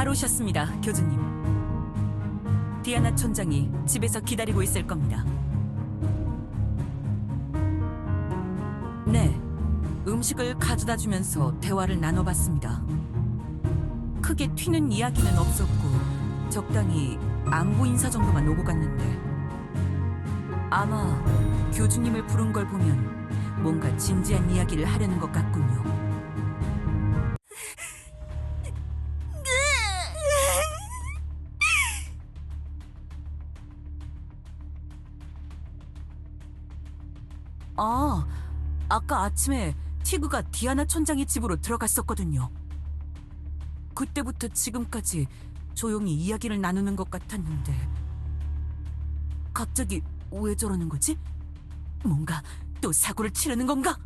잘 오셨습니다, 교주님. 디아나 촌장이 집에서 기다리고 있을 겁니다. 네, 음식을 가져다 주면서 대화를 나눠봤습니다. 크게 튀는 이야기는 없었고 적당히 안부 인사 정도만 오고 갔는데 아마 교주님을 부른 걸 보면 뭔가 진지한 이야기를 하려는 것 같군요. 아까 아침에 티그가 디아나 촌장의 집으로 들어갔었거든요. 그때부터 지금까지 조용히 이야기를 나누는 것 같았는데 갑자기 왜 저러는 거지? 뭔가 또 사고를 치려는 건가?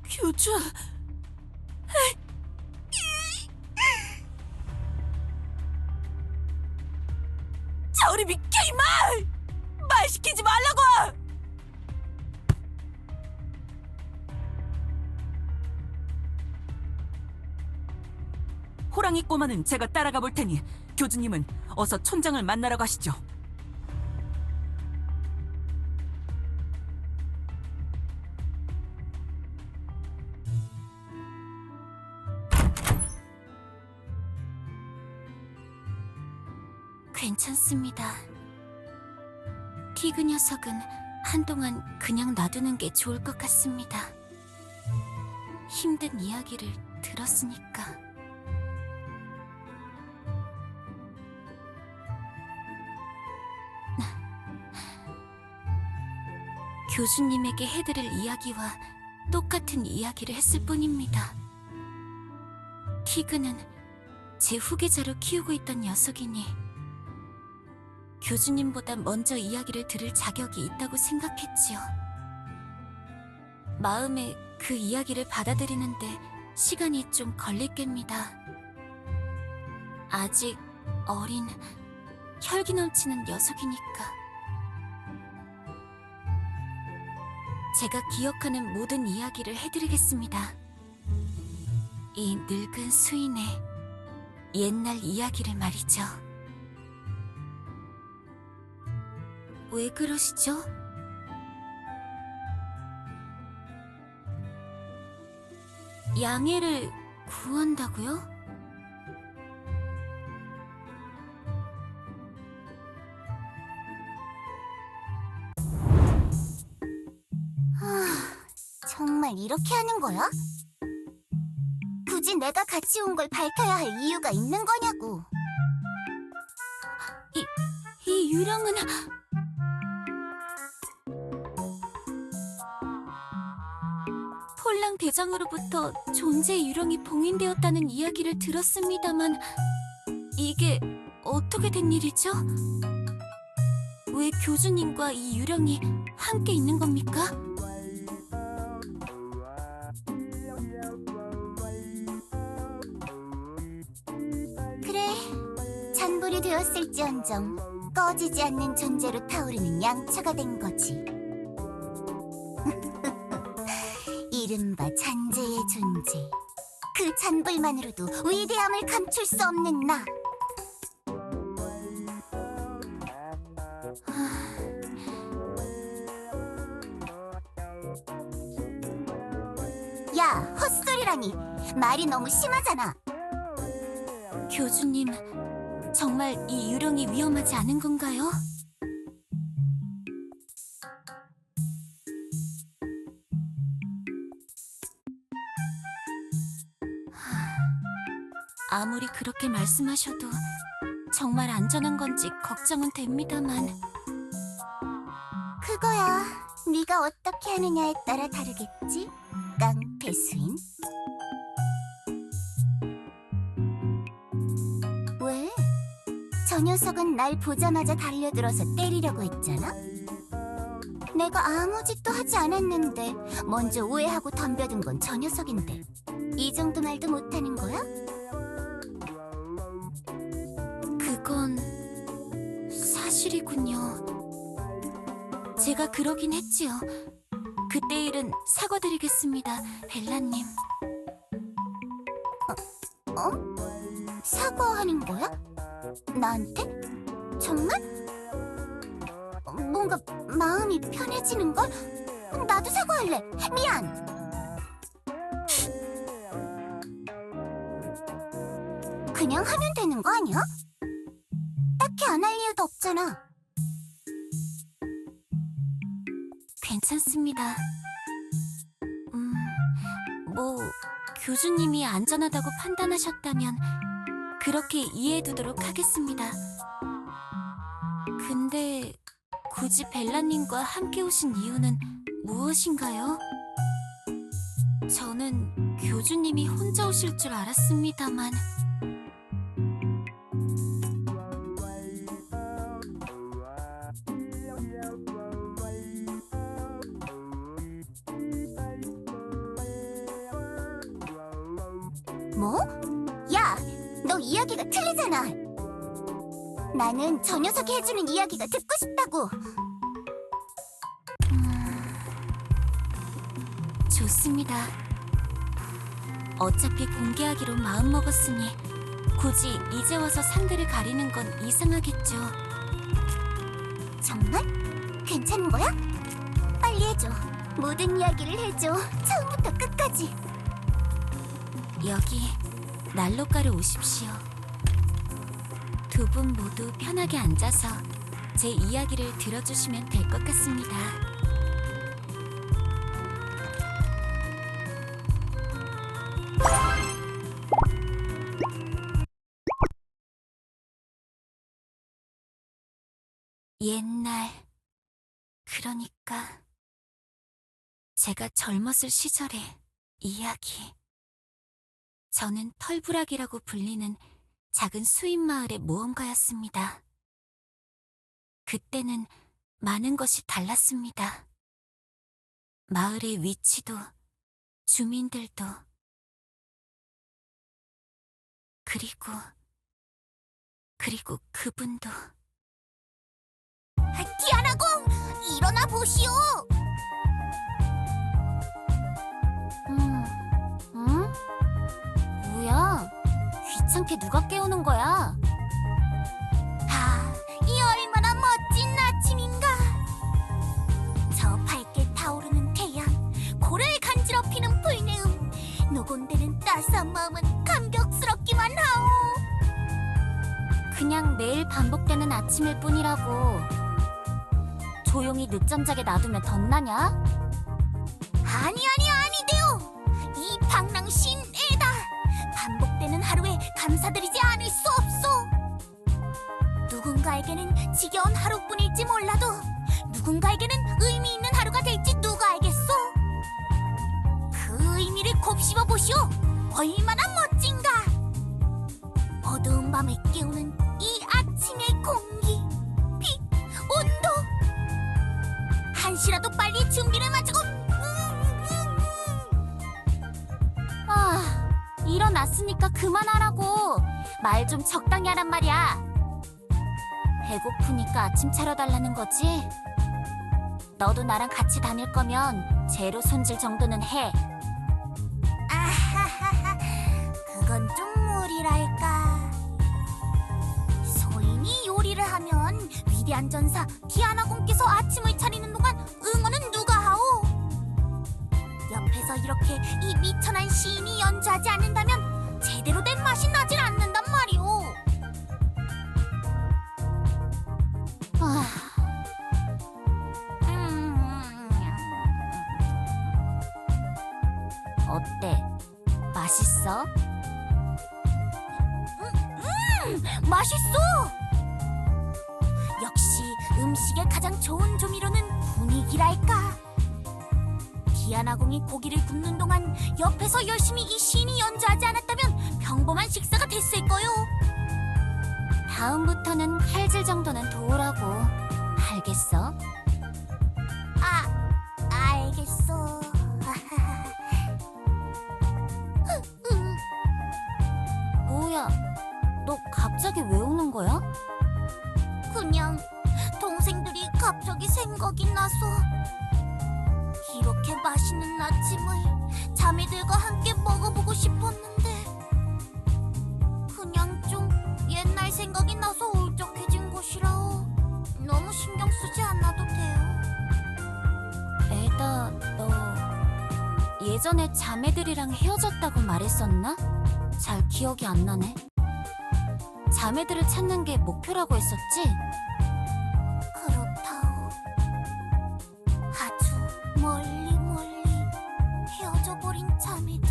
교주... 저리 비켜 이마! 말 시키지 말라고! 호랑이 꼬마는 제가 따라가 볼 테니 교주님은 어서 촌장을 만나러 가시죠. 괜찮습니다. 티그 녀석은 한동안 그냥 놔두는 게 좋을 것 같습니다. 힘든 이야기를 들었으니까. 교수님에게 해드릴 이야기와 똑같은 이야기를 했을 뿐입니다. 티그는 제 후계자로 키우고 있던 녀석이니 교주님보다 먼저 이야기를 들을 자격이 있다고 생각했지요. 마음에 그 이야기를 받아들이는데 시간이 좀 걸릴 겁니다. 아직 어린, 혈기 넘치는 녀석이니까. 제가 기억하는 모든 이야기를 해드리겠습니다. 이 늙은 수인의 옛날 이야기를 말이죠. 왜 그러시죠? 양해를 구한다고요? 정말 이렇게 하는 거야? 굳이 내가 같이 온 걸 밝혀야 할 이유가 있는 거냐고. 이 유령은... 폴랑 대장으로부터 존재의 유령이 봉인되었다는 이야기를 들었습니다만 이게 어떻게 된 일이죠? 왜 교주님과 이 유령이 함께 있는 겁니까? 그래, 잔불이 되었을지언정 꺼지지 않는 존재로 타오르는 양처가 된 거지. 이른바 잔재의 존재. 그 잔불만으로도 위대함을 감출 수 없는 나. 야, 헛소리라니. 말이 너무 심하잖아. 교주님, 정말 이 유령이 위험하지 않은 건가요? 아무리 그렇게 말씀하셔도 정말 안전한 건지 걱정은 됩니다만. 그거야 네가 어떻게 하느냐에 따라 다르겠지, 깡패 수인. 왜? 저 녀석은 날 보자마자 달려들어서 때리려고 했잖아? 내가 아무 짓도 하지 않았는데 먼저 오해하고 덤벼든 건 저 녀석인데 이 정도 말도 못하는 거야? 그건 사실이군요. 제가 그러긴 했지요. 그때 일은 사과드리겠습니다, 벨라님. 사과하는 거야? 나한테? 정말? 뭔가 마음이 편해지는 걸? 나도 사과할래. 미안. 그냥 하면 되는 거 아니야? 딱히 안 할 이유도 없잖아. 괜찮습니다. 뭐 교주님이 안전하다고 판단하셨다면 그렇게 이해해두도록 하겠습니다. 근데 굳이 벨라님과 함께 오신 이유는 무엇인가요? 저는 교주님이 혼자 오실 줄 알았습니다만. 뭐? 야, 너 이야기가 틀리잖아. 나는 저 녀석이 해주는 이야기가 듣고 싶다고. 좋습니다. 어차피 공개하기로 마음먹었으니 굳이 이제 와서 상대를 가리는 건 이상하겠죠. 정말? 괜찮은 거야? 빨리 해줘. 모든 이야기를 해줘. 처음부터 끝까지. 여기 난로가로 오십시오. 두 분 모두 편하게 앉아서 제 이야기를 들어주시면 될 것 같습니다. 옛날, 그러니까 제가 젊었을 시절의 이야기. 저는 털부락이라고 불리는 작은 수입 마을의 모험가였습니다. 그때는 많은 것이 달랐습니다. 마을의 위치도, 주민들도, 그리고 그분도. 디아나공! 일어나 보시오! 응? 뭐야? 귀찮게 누가 깨우는 거야? 이 얼마나 멋진 아침인가! 저 밝게 타오르는 태양, 코를 간지럽히는 불내음, 노곤대는 따스한 마음은 감격스럽기만 하오! 그냥 매일 반복되는 아침일 뿐이라고. 조용히 늦잠 자게 놔두면 덧나냐? 아니돼요! 이 방랑신에다! 반복되는 하루에 감사드리지 않을 수 없소! 누군가에게는 지겨운 하루뿐일지 몰라도 누군가에게는 의미 있는 하루가 될지 누가 알겠소? 그 의미를 곱씹어 보시오! 얼마나 멋진가! 어두운 밤을 깨우는 이 아침의 공기, 빛, 온도! 한시라도 빨리 준비를 마치고 일어났으니까 그만하라고. 말 좀 적당히 하란 말이야. 배고프니까 아침 차려달라는 거지? 너도 나랑 같이 다닐 거면 재료 손질 정도는 해. 아하하하, 그건 좀 무리랄까. 소인이 요리를 하면 위대한 전사 디아나 공께서 아침을 차리는 동안 응원은 누가 하오? 옆에서 이렇게 이 미천한 시인이 연주하지 않는다면 제대로 된 맛이 나질 않는단 말이오. 어때? 맛있어? 맛있어! 역시 음식의 가장 좋은 조미료는 분위기랄까. 디아나 공이 고기를 굽는 동안 옆에서 열심히 이 시인이 연주하지 않았다면 평범한 식사가 됐을 거요. 다음부터는 칼질 정도는 도우라고. 알겠어? 알겠어. 뭐야? 너 갑자기 왜 우는 거야? 그냥 동생들이 갑자기 생각이 나서. 이렇게 맛있는 아침을 자매들과 함께 먹어보고 싶었는데 그냥 좀 옛날 생각이 나서 울적해진 곳이라오. 너무 신경 쓰지 않아도 돼요. 에다, 너 예전에 자매들이랑 헤어졌다고 말했었나? 잘 기억이 안 나네. 자매들을 찾는 게 목표라고 했었지? 그렇다오. 아주 멀리 멀리 헤어져 버린 자매들.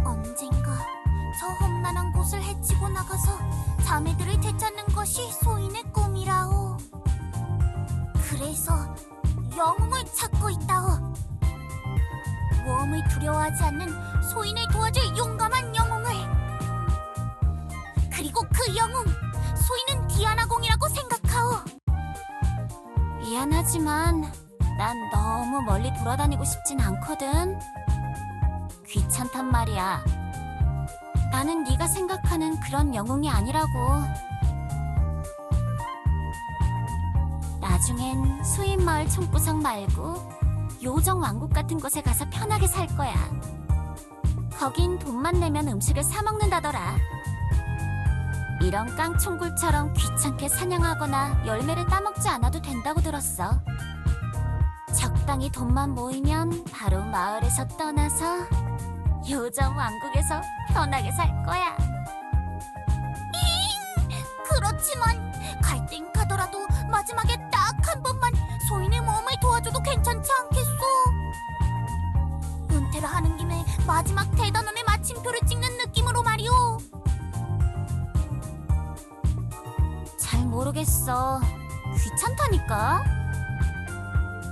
언젠가 저 험난한 곳을 헤치고 나가서 자매들을 되찾는 것이 소인의 꿈이라오. 그래서 영웅을 찾고 있다오. 모험을 두려워하지 않는 소인을 도와줄 용감한 영웅을. 그리고 그 영웅, 소인은 디아나공이라고 생각하오. 미안하지만 난 너무 멀리 돌아다니고 싶진 않거든. 귀찮단 말이야. 나는 네가 생각하는 그런 영웅이 아니라고. 나중엔 수인마을 총구석 말고 요정 왕국 같은 곳에 가서 편하게 살 거야. 거긴 돈만 내면 음식을 사 먹는다더라. 이런 깡총굴처럼 귀찮게 사냥하거나 열매를 따먹지 않아도 된다고 들었어. 적당히 돈만 모이면 바로 마을에서 떠나서 요정 왕국에서 편하게 살 거야. 그렇지만 갈 땐 가더라도 마지막에 딱 한 번만 소인의 모험을 도와줘도 괜찮지 않겠소? 은퇴를 하는 김에 마지막 대단원의 마침표를 찍는 느낌으로 말이오. 잘 모르겠어. 귀찮다니까.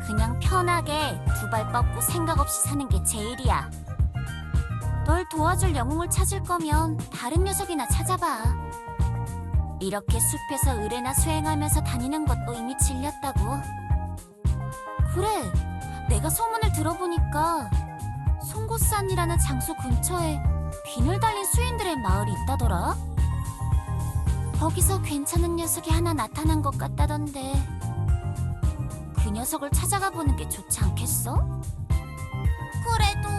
그냥 편하게 두 발 뻗고 생각 없이 사는 게 제일이야. 널 도와줄 영웅을 찾을 거면 다른 녀석이나 찾아봐. 이렇게 숲에서 의뢰나 수행하면서 다니는 것도 이미 질렸다고. 그래, 내가 소문을 들어보니까 송곳산이라는 장소 근처에 비늘 달린 수인들의 마을이 있다더라. 거기서 괜찮은 녀석이 하나 나타난 것 같다던데 그 녀석을 찾아가 보는 게 좋지 않겠어? 그래도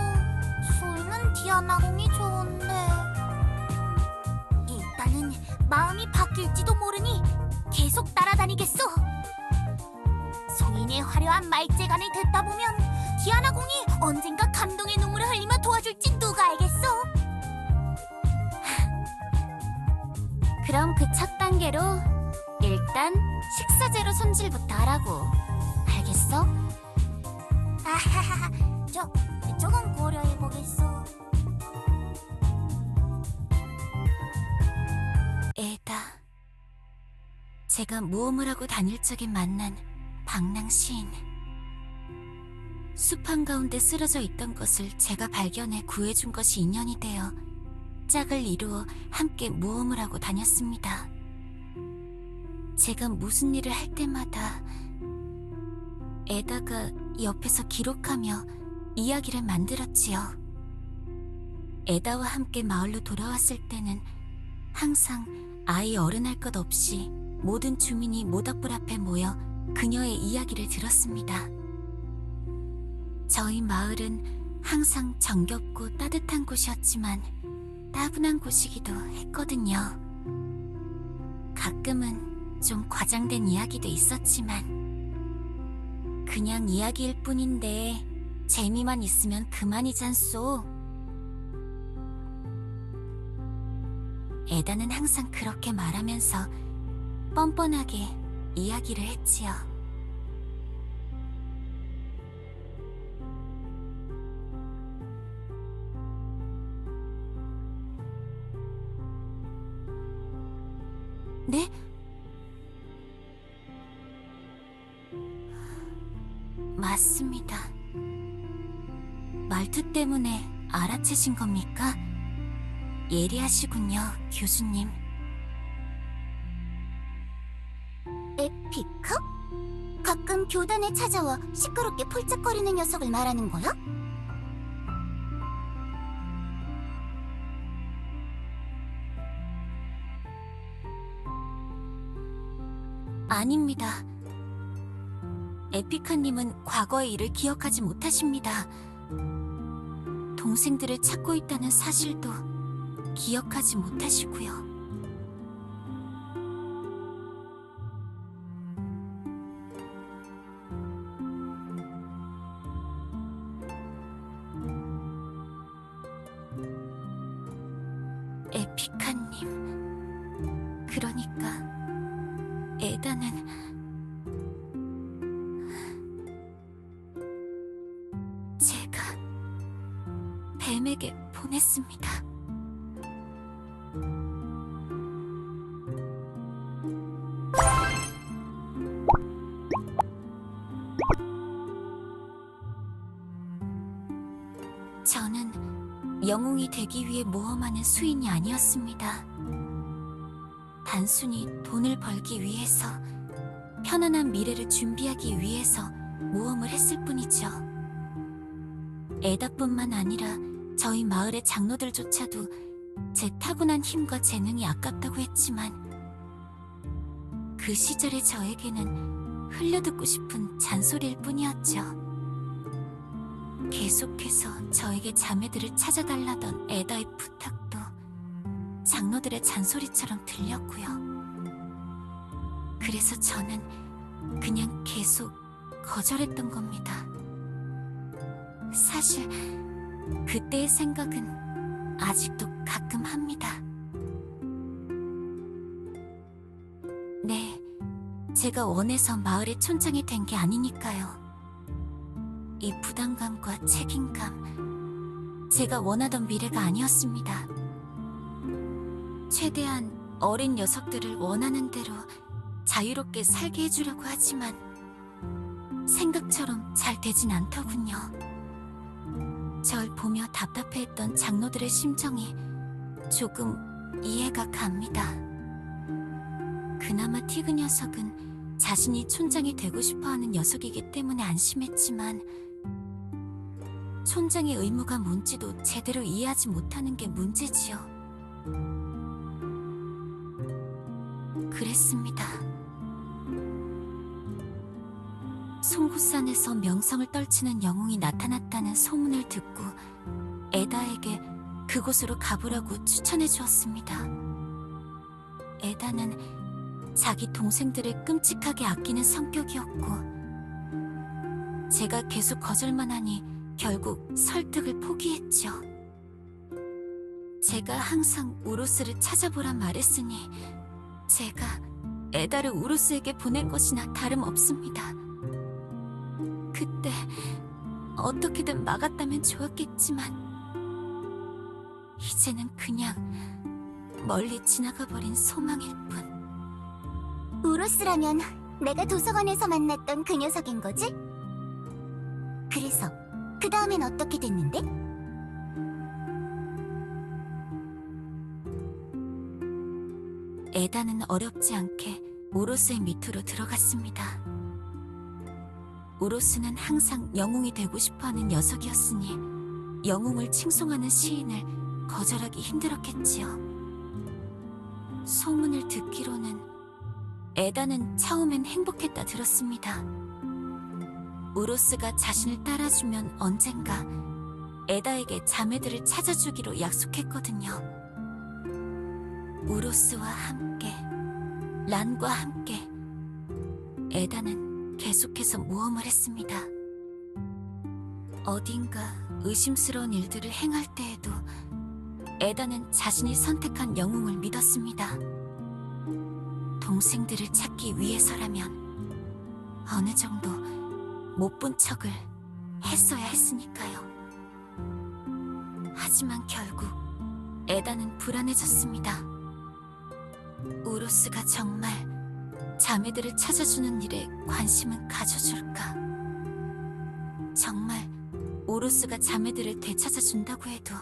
소인은 디아나공이 좋은데 일단은 마음이 바뀔지도 모르니 계속 따라다니겠소. 소인의 화려한 말재간을 듣다 보면 디아나공이 언젠가 감동의 눈물을 흘리며 도와줄지 누가 알겠소? 그럼 그 첫 단계로 일단 식사제로 손질부터 하라고. 알겠어? 아하하하, 조금 고려해보겠소. 에다, 제가 모험을 하고 다닐 적에 만난 방랑 시인. 숲 한가운데 쓰러져 있던 것을 제가 발견해 구해준 것이 인연이 되어 짝을 이루어 함께 모험을 하고 다녔습니다. 제가 무슨 일을 할 때마다 에다가 옆에서 기록하며 이야기를 만들었지요. 에다와 함께 마을로 돌아왔을 때는 항상 아이 어른할 것 없이 모든 주민이 모닥불 앞에 모여 그녀의 이야기를 들었습니다. 저희 마을은 항상 정겹고 따뜻한 곳이었지만 따분한 곳이기도 했거든요. 가끔은 좀 과장된 이야기도 있었지만 그냥 이야기일 뿐인데 재미만 있으면 그만이잖소. 에다는 항상 그렇게 말하면서 뻔뻔하게 이야기를 했지요. 네? 맞습니다. 말투 때문에 알아채신 겁니까? 예리하시군요, 교수님. 에피카? 가끔 교단에 찾아와 시끄럽게 폴짝거리는 녀석을 말하는 거야? 아닙니다. 에피카님은 과거의 일을 기억하지 못하십니다. 동생들을 찾고 있다는 사실도 기억하지 못하시고요. 에피카님, 그러니까 에다는 제가 뱀에게 보냈습니다. 저는 영웅이 되기 위해 모험하는 수인이 아니었습니다. 단순히 돈을 벌기 위해서, 편안한 미래를 준비하기 위해서 모험을 했을 뿐이죠. 에다뿐만 아니라 저희 마을의 장로들조차도 제 타고난 힘과 재능이 아깝다고 했지만 그 시절의 저에게는 흘려듣고 싶은 잔소리일 뿐이었죠. 계속해서 저에게 자매들을 찾아달라던 에다의 부탁도 장로들의 잔소리처럼 들렸고요. 그래서 저는 그냥 계속 거절했던 겁니다. 사실 그때의 생각은 아직도 가끔 합니다. 네, 제가 원해서 마을의 촌장이 된 게 아니니까요. 이 부담감과 책임감, 제가 원하던 미래가 아니었습니다. 최대한 어린 녀석들을 원하는 대로 자유롭게 살게 해주려고 하지만 생각처럼 잘 되진 않더군요. 절 보며 답답해했던 장로들의 심정이 조금 이해가 갑니다. 그나마 티그 녀석은 자신이 촌장이 되고 싶어하는 녀석이기 때문에 안심했지만 촌장의 의무가 뭔지도 제대로 이해하지 못하는 게 문제지요. 그랬습니다. 송구산에서 명성을 떨치는 영웅이 나타났다는 소문을 듣고 에다에게 그곳으로 가보라고 추천해 주었습니다. 에다는 자기 동생들을 끔찍하게 아끼는 성격이었고 제가 계속 거절만 하니 결국 설득을 포기했죠. 제가 항상 우루스를 찾아보란 말했으니 제가 에다를 우루스에게 보낸 것이나 다름없습니다. 그때 어떻게든 막았다면 좋았겠지만 이제는 그냥 멀리 지나가버린 소망일 뿐. 우로스라면 내가 도서관에서 만났던 그 녀석인 거지? 그래서 그 다음엔 어떻게 됐는데? 에다는 어렵지 않게 우로스의 밑으로 들어갔습니다. 우로스는 항상 영웅이 되고 싶어하는 녀석이었으니 영웅을 칭송하는 시인을 거절하기 힘들었겠지요. 소문을 듣기로는 에다는 처음엔 행복했다 들었습니다. 우로스가 자신을 따라주면 언젠가 에다에게 자매들을 찾아주기로 약속했거든요. 우로스와 함께, 란과 함께 에다는 계속해서 모험을 했습니다. 어딘가 의심스러운 일들을 행할 때에도 에다는 자신이 선택한 영웅을 믿었습니다. 동생들을 찾기 위해서라면 어느 정도 못 본 척을 했어야 했으니까요. 하지만 결국 에다는 불안해졌습니다. 우로스가 정말 자매들을 찾아주는 일에 관심은 가져줄까? 정말 우로스가 자매들을 되찾아준다고 해도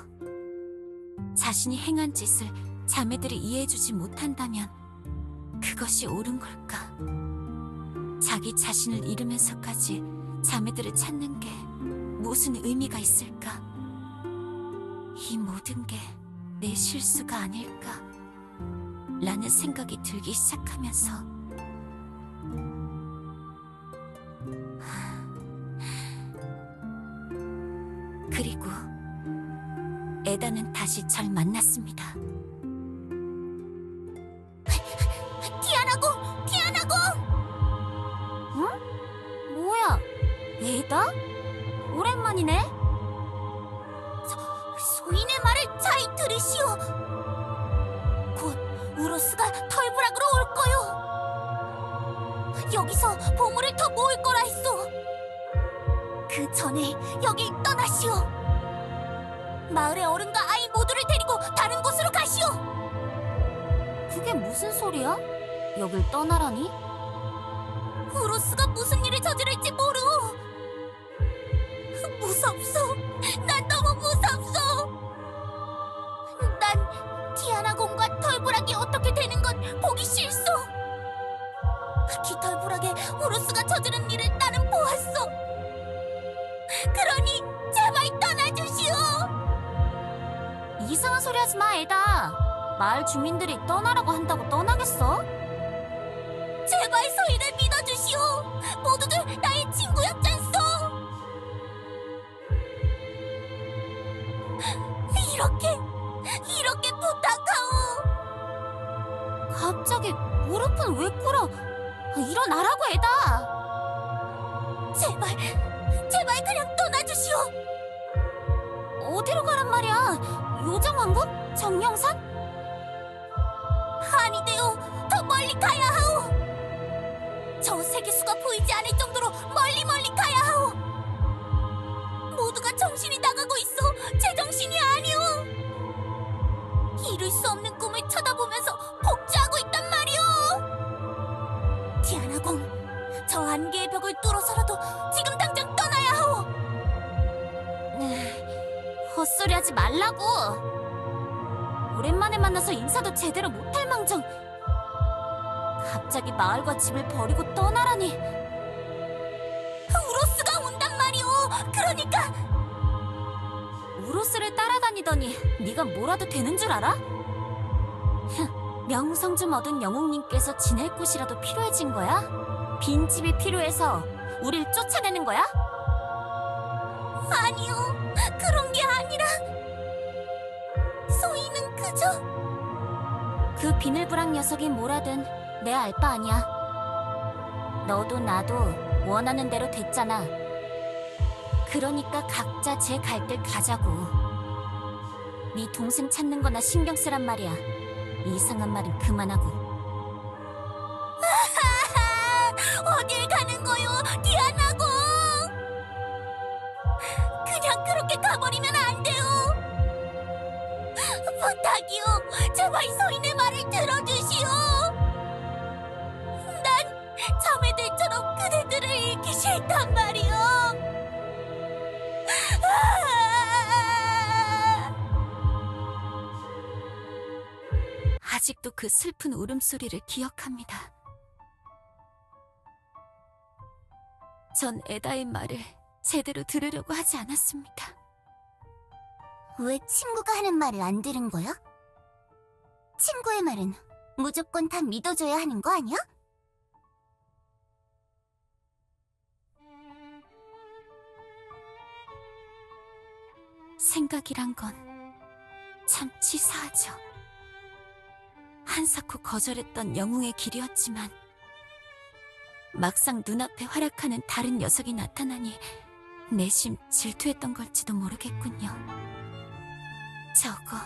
자신이 행한 짓을 자매들이 이해해주지 못한다면 그것이 옳은 걸까? 자기 자신을 잃으면서까지 자매들을 찾는 게 무슨 의미가 있을까? 이 모든 게 내 실수가 아닐까? 라는 생각이 들기 시작하면서 그리고 에다는 다시 절 만났습니다. 티아나공! 티아나공! 응? 뭐야? 에다? 오랜만이네? 소인의 말을 잘 들으시오. 곧 우로스가 털부락으로 올 거요. 여기서 보물을 더 모을 거라 했소. 그 전에 여길 떠나시오. 마을의 어른과 아이 모두를 데리고 다른 곳으로 가시오. 그게 무슨 소리야? 여길 떠나라니? 우로스가 무슨 일을 저지를지 모르. 무섭소. 난 너무 무섭소. 난 티아나공과 털부락이 어떻게 되는 건 보기 싫소. 깃털부락에 우로스가 저지른 일을 나는 보았소. 그러니 제발 떠나주시오. 이상한 소리 하지 마, 에다. 마을 주민들이 떠나라고 한다고 떠나겠어? 제발 소인을 믿어주시오. 모두들 나의 친구였잖소. 이렇게 부탁하오. 갑자기 무릎은 왜 꿇어? 일어나라고, 에다. 제발 그냥 떠나주시오. 어디로 가란 말이야? 요정왕국? 정령산? 아니대요. 더 멀리 가야 하오. 저 세계수가 보이지 않을 정도로 멀리 가야 하오. 모두가 정신이 나가고 있어. 제정신이 아니오. 이룰 수 없는 꿈을 쳐다보면서 복주하고 있단 말이오. 디아나공, 저 안개의 벽을 뚫어서라도 지금 당장 떠나야 하오. 헛소리 하지 말라고. 오랜만에 만나서 인사도 제대로 못할 망정. 갑자기 마을과 집을 버리고 떠나라니. 우로스가 온단 말이오. 그러니까 우로스를 따라다니더니 네가 뭐라도 되는 줄 알아? 명성 좀 얻은 영웅님께서 지낼 곳이라도 필요해진 거야? 빈집이 필요해서 우릴 쫓아내는 거야? 아니요. 그런 게 아니라 소희는 그저 그 비늘부랑 녀석이 뭐라든 내 알 바 아니야. 너도 나도 원하는 대로 됐잖아. 그러니까 각자 제 갈 길 가자고. 네 동생 찾는 거나 신경 쓰란 말이야. 이상한 말은 그만하고. 어딜 가는 거요, 디아나공? 그냥 그렇게 가버리면 안 돼요. 부탁이요. 제발 소인의 말을 들어주시오. 난 자매들처럼 그대들을 잃기 싫단 말이오. 아직도 그 슬픈 울음소리를 기억합니다. 전 에다의 말을 제대로 들으려고 하지 않았습니다. 왜 친구가 하는 말을 안 들은 거야? 친구의 말은 무조건 다 믿어줘야 하는 거 아니야? 생각이란 건 참 치사하죠. 한사코 거절했던 영웅의 길이었지만 막상 눈앞에 활약하는 다른 녀석이 나타나니 내심 질투했던 걸지도 모르겠군요. 저거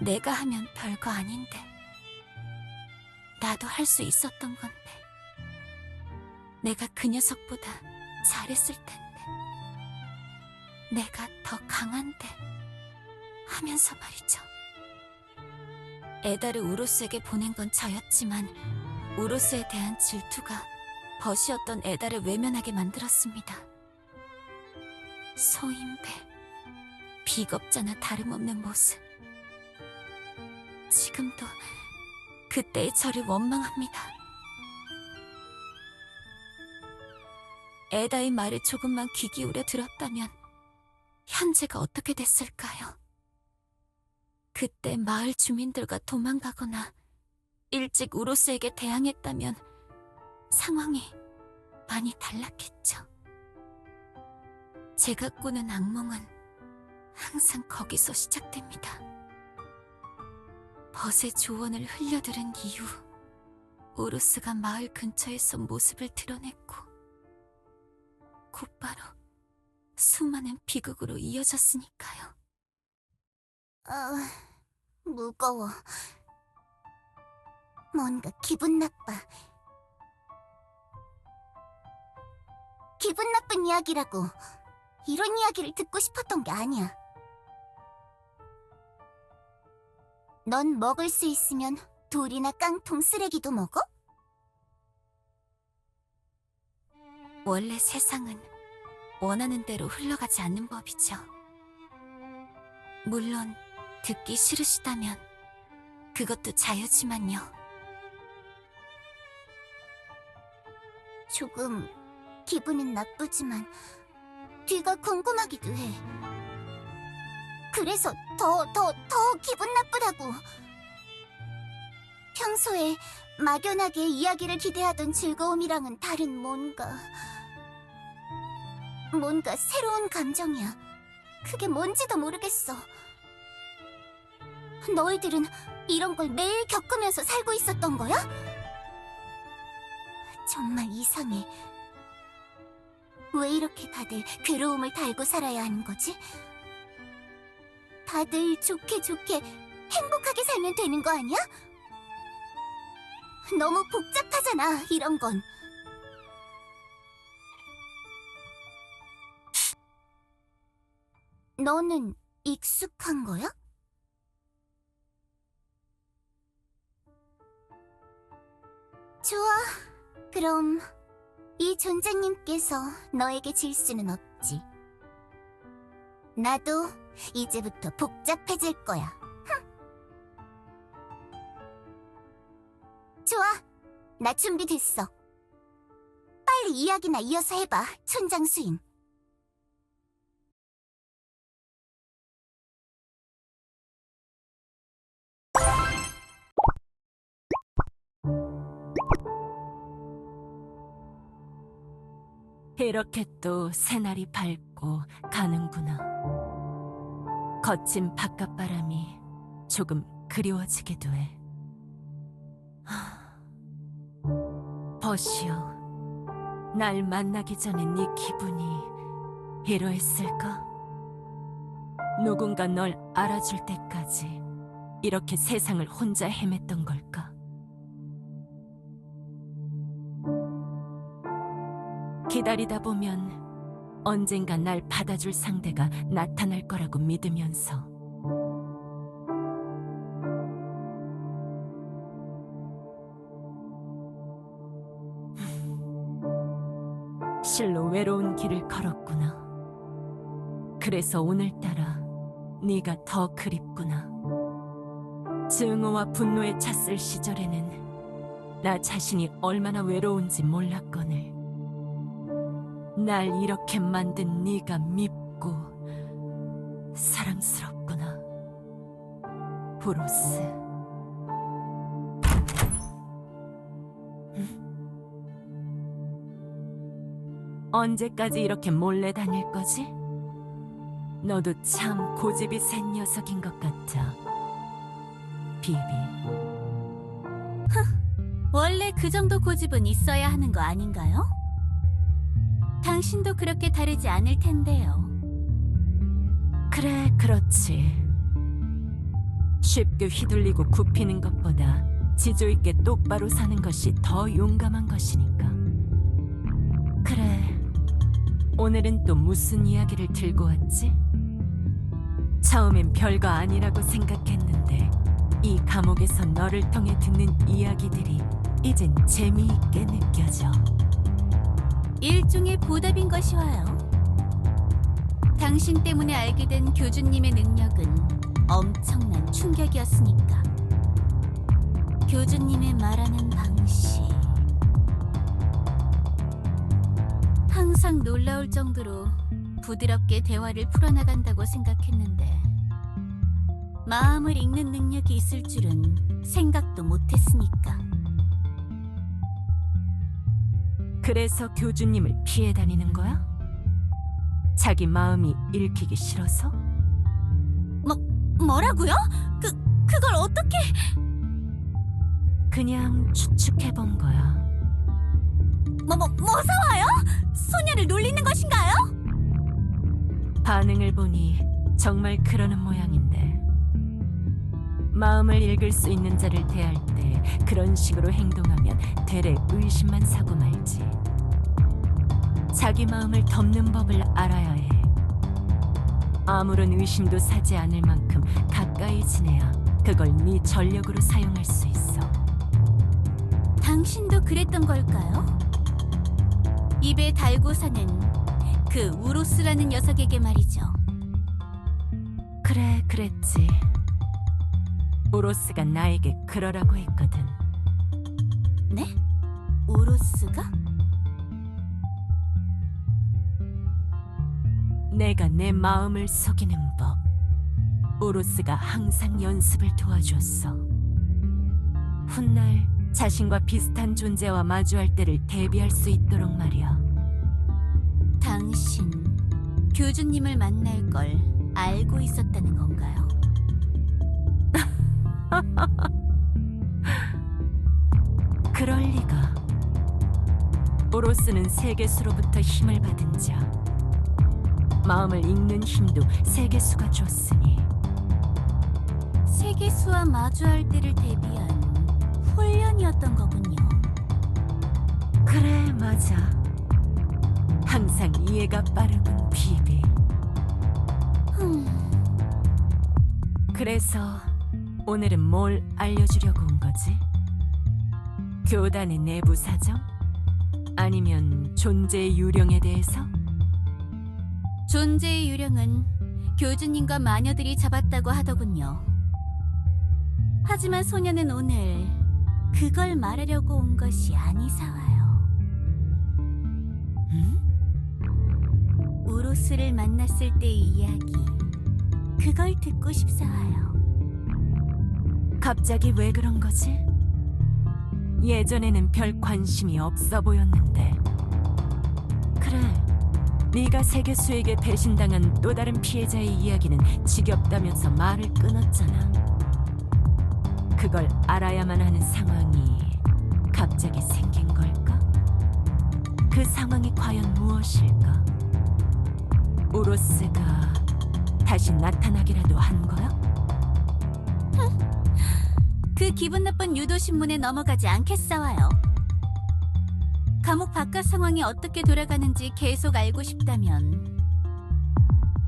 내가 하면 별거 아닌데 나도 할 수 있었던 건데 내가 그 녀석보다 잘했을 텐데 내가 더 강한데 하면서 말이죠. 에다를 우로스에게 보낸 건 저였지만 우로스에 대한 질투가 벗이었던 에다를 외면하게 만들었습니다. 소인배, 비겁자나 다름없는 모습. 지금도 그때의 저를 원망합니다. 에다의 말을 조금만 귀 기울여 들었다면 현재가 어떻게 됐을까요? 그때 마을 주민들과 도망가거나 일찍 우로스에게 대항했다면 상황이 많이 달랐겠죠. 제가 꾸는 악몽은 항상 거기서 시작됩니다. 벗의 조언을 흘려들은 이후 오루스가 마을 근처에서 모습을 드러냈고 곧바로 수많은 비극으로 이어졌으니까요. 무거워. 뭔가 기분 나빠. 기분 나쁜 이야기라고. 이런 이야기를 듣고 싶었던 게 아니야. 넌 먹을 수 있으면 돌이나 깡통 쓰레기도 먹어? 원래 세상은 원하는 대로 흘러가지 않는 법이죠. 물론 듣기 싫으시다면 그것도 자유지만요. 조금 기분은 나쁘지만 뒤가 궁금하기도 해. 그래서 더 기분 나쁘다고. 평소에 막연하게 이야기를 기대하던 즐거움이랑은 다른 뭔가 새로운 감정이야. 그게 뭔지도 모르겠어. 너희들은 이런 걸 매일 겪으면서 살고 있었던 거야? 정말 이상해. 왜 이렇게 다들 괴로움을 달고 살아야 하는 거지? 다들 좋게 행복하게 살면 되는 거 아니야? 너무 복잡하잖아, 이런 건. 너는 익숙한 거야? 좋아. 그럼 이 존재님께서 너에게 질 수는 없지. 나도 이제부터 복잡해질 거야. 좋아. 나 준비됐어. 빨리 이야기나 이어서 해봐, 촌장 수인. 이렇게 또 새날이 밝고 가는구나. 거친 바깥바람이 조금 그리워지기도 해. 버시오, 날 만나기 전에 네 기분이 이러했을까? 누군가 널 알아줄 때까지 이렇게 세상을 혼자 헤맸던 걸까? 기다리다 보면 언젠가 날 받아줄 상대가 나타날 거라고 믿으면서 실로 외로운 길을 걸었구나. 그래서 오늘따라 네가 더 그립구나. 증오와 분노에 찼을 시절에는 나 자신이 얼마나 외로운지 몰랐거늘. 날 이렇게 만든 네가 밉고 사랑스럽구나, 브로스. 언제까지 이렇게 몰래 다닐 거지? 너도 참 고집이 센 녀석인 것 같아, 비비. 원래 그 정도 고집은 있어야 하는 거 아닌가요? 당신도 그렇게 다르지 않을 텐데요. 그래, 그렇지. 쉽게 휘둘리고 굽히는 것보다 지조 있게 똑바로 사는 것이 더 용감한 것이니까. 그래, 오늘은 또 무슨 이야기를 들고 왔지? 처음엔 별거 아니라고 생각했는데 이 감옥에서 너를 통해 듣는 이야기들이 이젠 재미있게 느껴져. 일종의 보답인 것이 와요. 당신 때문에 알게 된 교주님의 능력은 엄청난 충격이었으니까. 교주님의 말하는 방식, 항상 놀라울 정도로 부드럽게 대화를 풀어나간다고 생각했는데 마음을 읽는 능력이 있을 줄은 생각도 못했으니까. 그래서 교주님을 피해 다니는 거야? 자기 마음이 읽히기 싫어서? 뭐라고요? 그걸 어떻게... 그냥 추측해본 거야. 무서워요? 소녀를 놀리는 것인가요? 반응을 보니 정말 그러는 모양인데. 마음을 읽을 수 있는 자를 대할 때 그런 식으로 행동하면 되레 의심만 사고 말지. 자기 마음을 덮는 법을 알아야 해. 아무런 의심도 사지 않을 만큼 가까이 지내야 그걸 네 전력으로 사용할 수 있어. 당신도 그랬던 걸까요? 입에 달고 사는 그 우로스라는 녀석에게 말이죠. 그래, 그랬지. 우로스가 나에게 그러라고 했거든. 네? 우로스가? 내가 내 마음을 속이는 법. 우로스가 항상 연습을 도와줬어. 훗날 자신과 비슷한 존재와 마주할 때를 대비할 수 있도록 말이야. 당신, 교주님을 만날 걸 알고 있었다는 건가요? 그럴 리가. 우로스는 세계수로부터 힘을 받은 자. 마음을 읽는 힘도 세계수가 줬으니. 세계수와 마주할 때를 대비한 훈련이었던 거군요. 그래, 맞아. 항상 이해가 빠르군, 비비. 그래서 오늘은 뭘 알려주려고 온 거지? 교단의 내부 사정? 아니면 존재의 유령에 대해서? 존재의 유령은 교주님과 마녀들이 잡았다고 하더군요. 하지만 소녀는 오늘 그걸 말하려고 온 것이 아니사와요. 응? 우로스를 만났을 때의 이야기, 그걸 듣고 싶사와요. 갑자기 왜 그런 거지? 예전에는 별 관심이 없어 보였는데. 그래, 네가 세계수에게 배신당한 또 다른 피해자의 이야기는 지겹다면서 말을 끊었잖아. 그걸 알아야만 하는 상황이 갑자기 생긴 걸까? 그 상황이 과연 무엇일까? 우로스가 다시 나타나기라도 한 거야? 그 기분 나쁜 유도 신문에 넘어가지 않겠사와요. 감옥 바깥 상황이 어떻게 돌아가는지 계속 알고 싶다면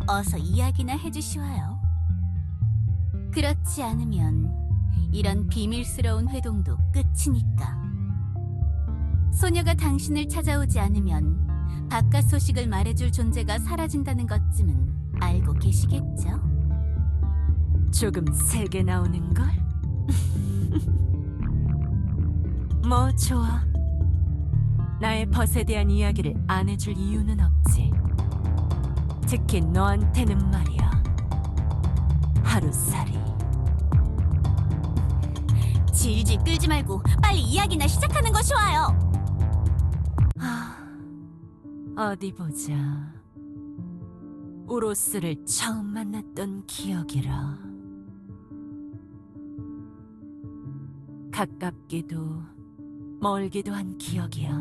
어서 이야기나 해주시와요. 그렇지 않으면 이런 비밀스러운 회동도 끝이니까. 소녀가 당신을 찾아오지 않으면 바깥 소식을 말해줄 존재가 사라진다는 것쯤은 알고 계시겠죠? 조금 세게 나오는 걸? 뭐 좋아. 나의 벗에 대한 이야기를 안 해줄 이유는 없지. 특히 너한테는 말이야. 하루살이. 질질 끌지 말고 빨리 이야기나 시작하는 것이 와요. 어디 보자. 우로스를 처음 만났던 기억이라. 가깝기도 멀기도 한 기억이야.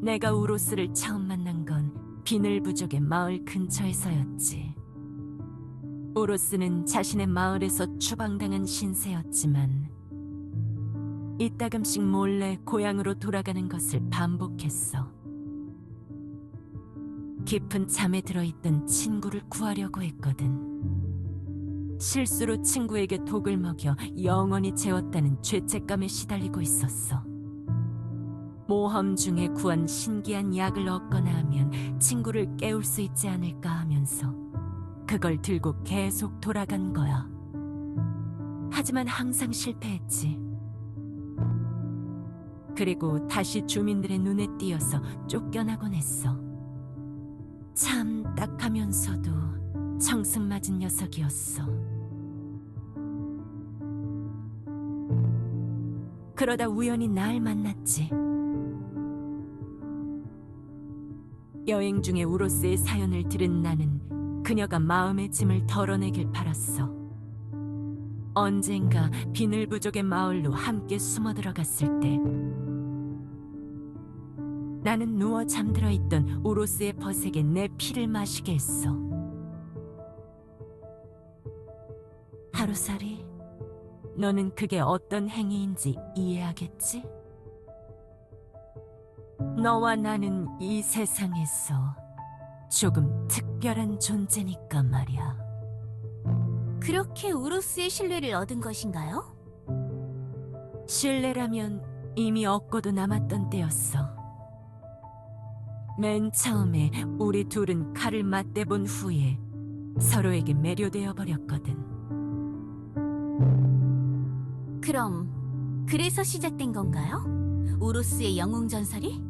내가 우로스를 처음 만난 건 비늘부족의 마을 근처에서였지. 우로스는 자신의 마을에서 추방당한 신세였지만 이따금씩 몰래 고향으로 돌아가는 것을 반복했어. 깊은 잠에 들어있던 친구를 구하려고 했거든. 실수로 친구에게 독을 먹여 영원히 재웠다는 죄책감에 시달리고 있었어. 모험 중에 구한 신기한 약을 얻거나 하면 친구를 깨울 수 있지 않을까 하면서 그걸 들고 계속 돌아간 거야. 하지만 항상 실패했지. 그리고 다시 주민들의 눈에 띄어서 쫓겨나곤 했어. 참 딱하면서도 청승맞은 녀석이었어. 그러다 우연히 날 만났지. 여행 중에 우로스의 사연을 들은 나는 그녀가 마음의 짐을 덜어내길 바랐어. 언젠가 비늘 부족의 마을로 함께 숨어 들어갔을 때 나는 누워 잠들어 있던 우로스의 벗에게 내 피를 마시게 했어. 하루살이, 너는 그게 어떤 행위인지 이해하겠지? 너와 나는 이 세상에서 조금 특별한 존재니까 말이야. 그렇게 우로스의 신뢰를 얻은 것인가요? 신뢰라면 이미 얻고도 남았던 때였어. 맨 처음에 우리 둘은 칼을 맞대본 후에 서로에게 매료되어 버렸거든. 그럼 그래서 시작된 건가요? 우로스의 영웅 전설이?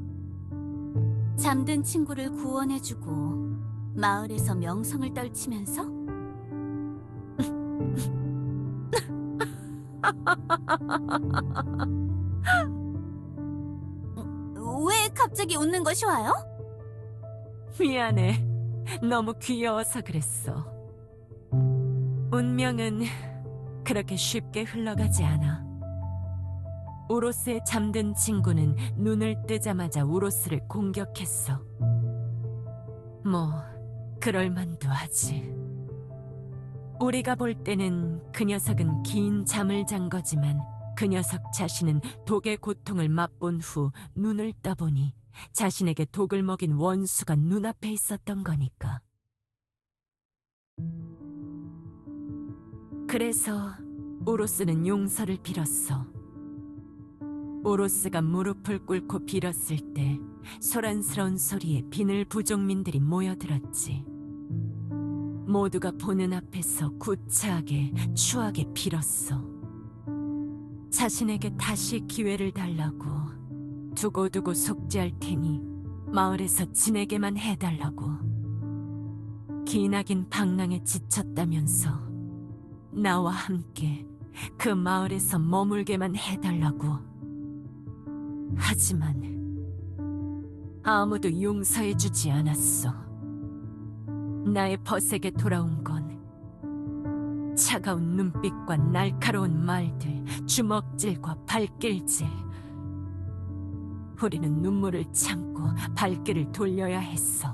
잠든 친구를 구원해주고 마을에서 명성을 떨치면서? 왜 갑자기 웃는 것이 와요? 미안해. 너무 귀여워서 그랬어. 운명은 그렇게 쉽게 흘러가지 않아. 우로스의 잠든 친구는 눈을 뜨자마자 우로스를 공격했어. 뭐 그럴만도 하지. 우리가 볼 때는 그 녀석은 긴 잠을 잔 거지만 그 녀석 자신은 독의 고통을 맛본 후 눈을 떠보니 자신에게 독을 먹인 원수가 눈앞에 있었던 거니까. 그래서 우로스는 용서를 빌었어. 우로스가 무릎을 꿇고 빌었을 때 소란스러운 소리에 비늘 부족민들이 모여들었지. 모두가 보는 앞에서 구차하게 추하게 빌었어. 자신에게 다시 기회를 달라고, 두고두고 속죄할 테니 마을에서 지내게만 해달라고. 기나긴 방랑에 지쳤다면서 나와 함께 그 마을에서 머물게만 해달라고. 하지만 아무도 용서해주지 않았어. 나의 벗에게 돌아온 건 차가운 눈빛과 날카로운 말들, 주먹질과 발길질. 우리는 눈물을 참고 발길을 돌려야 했어.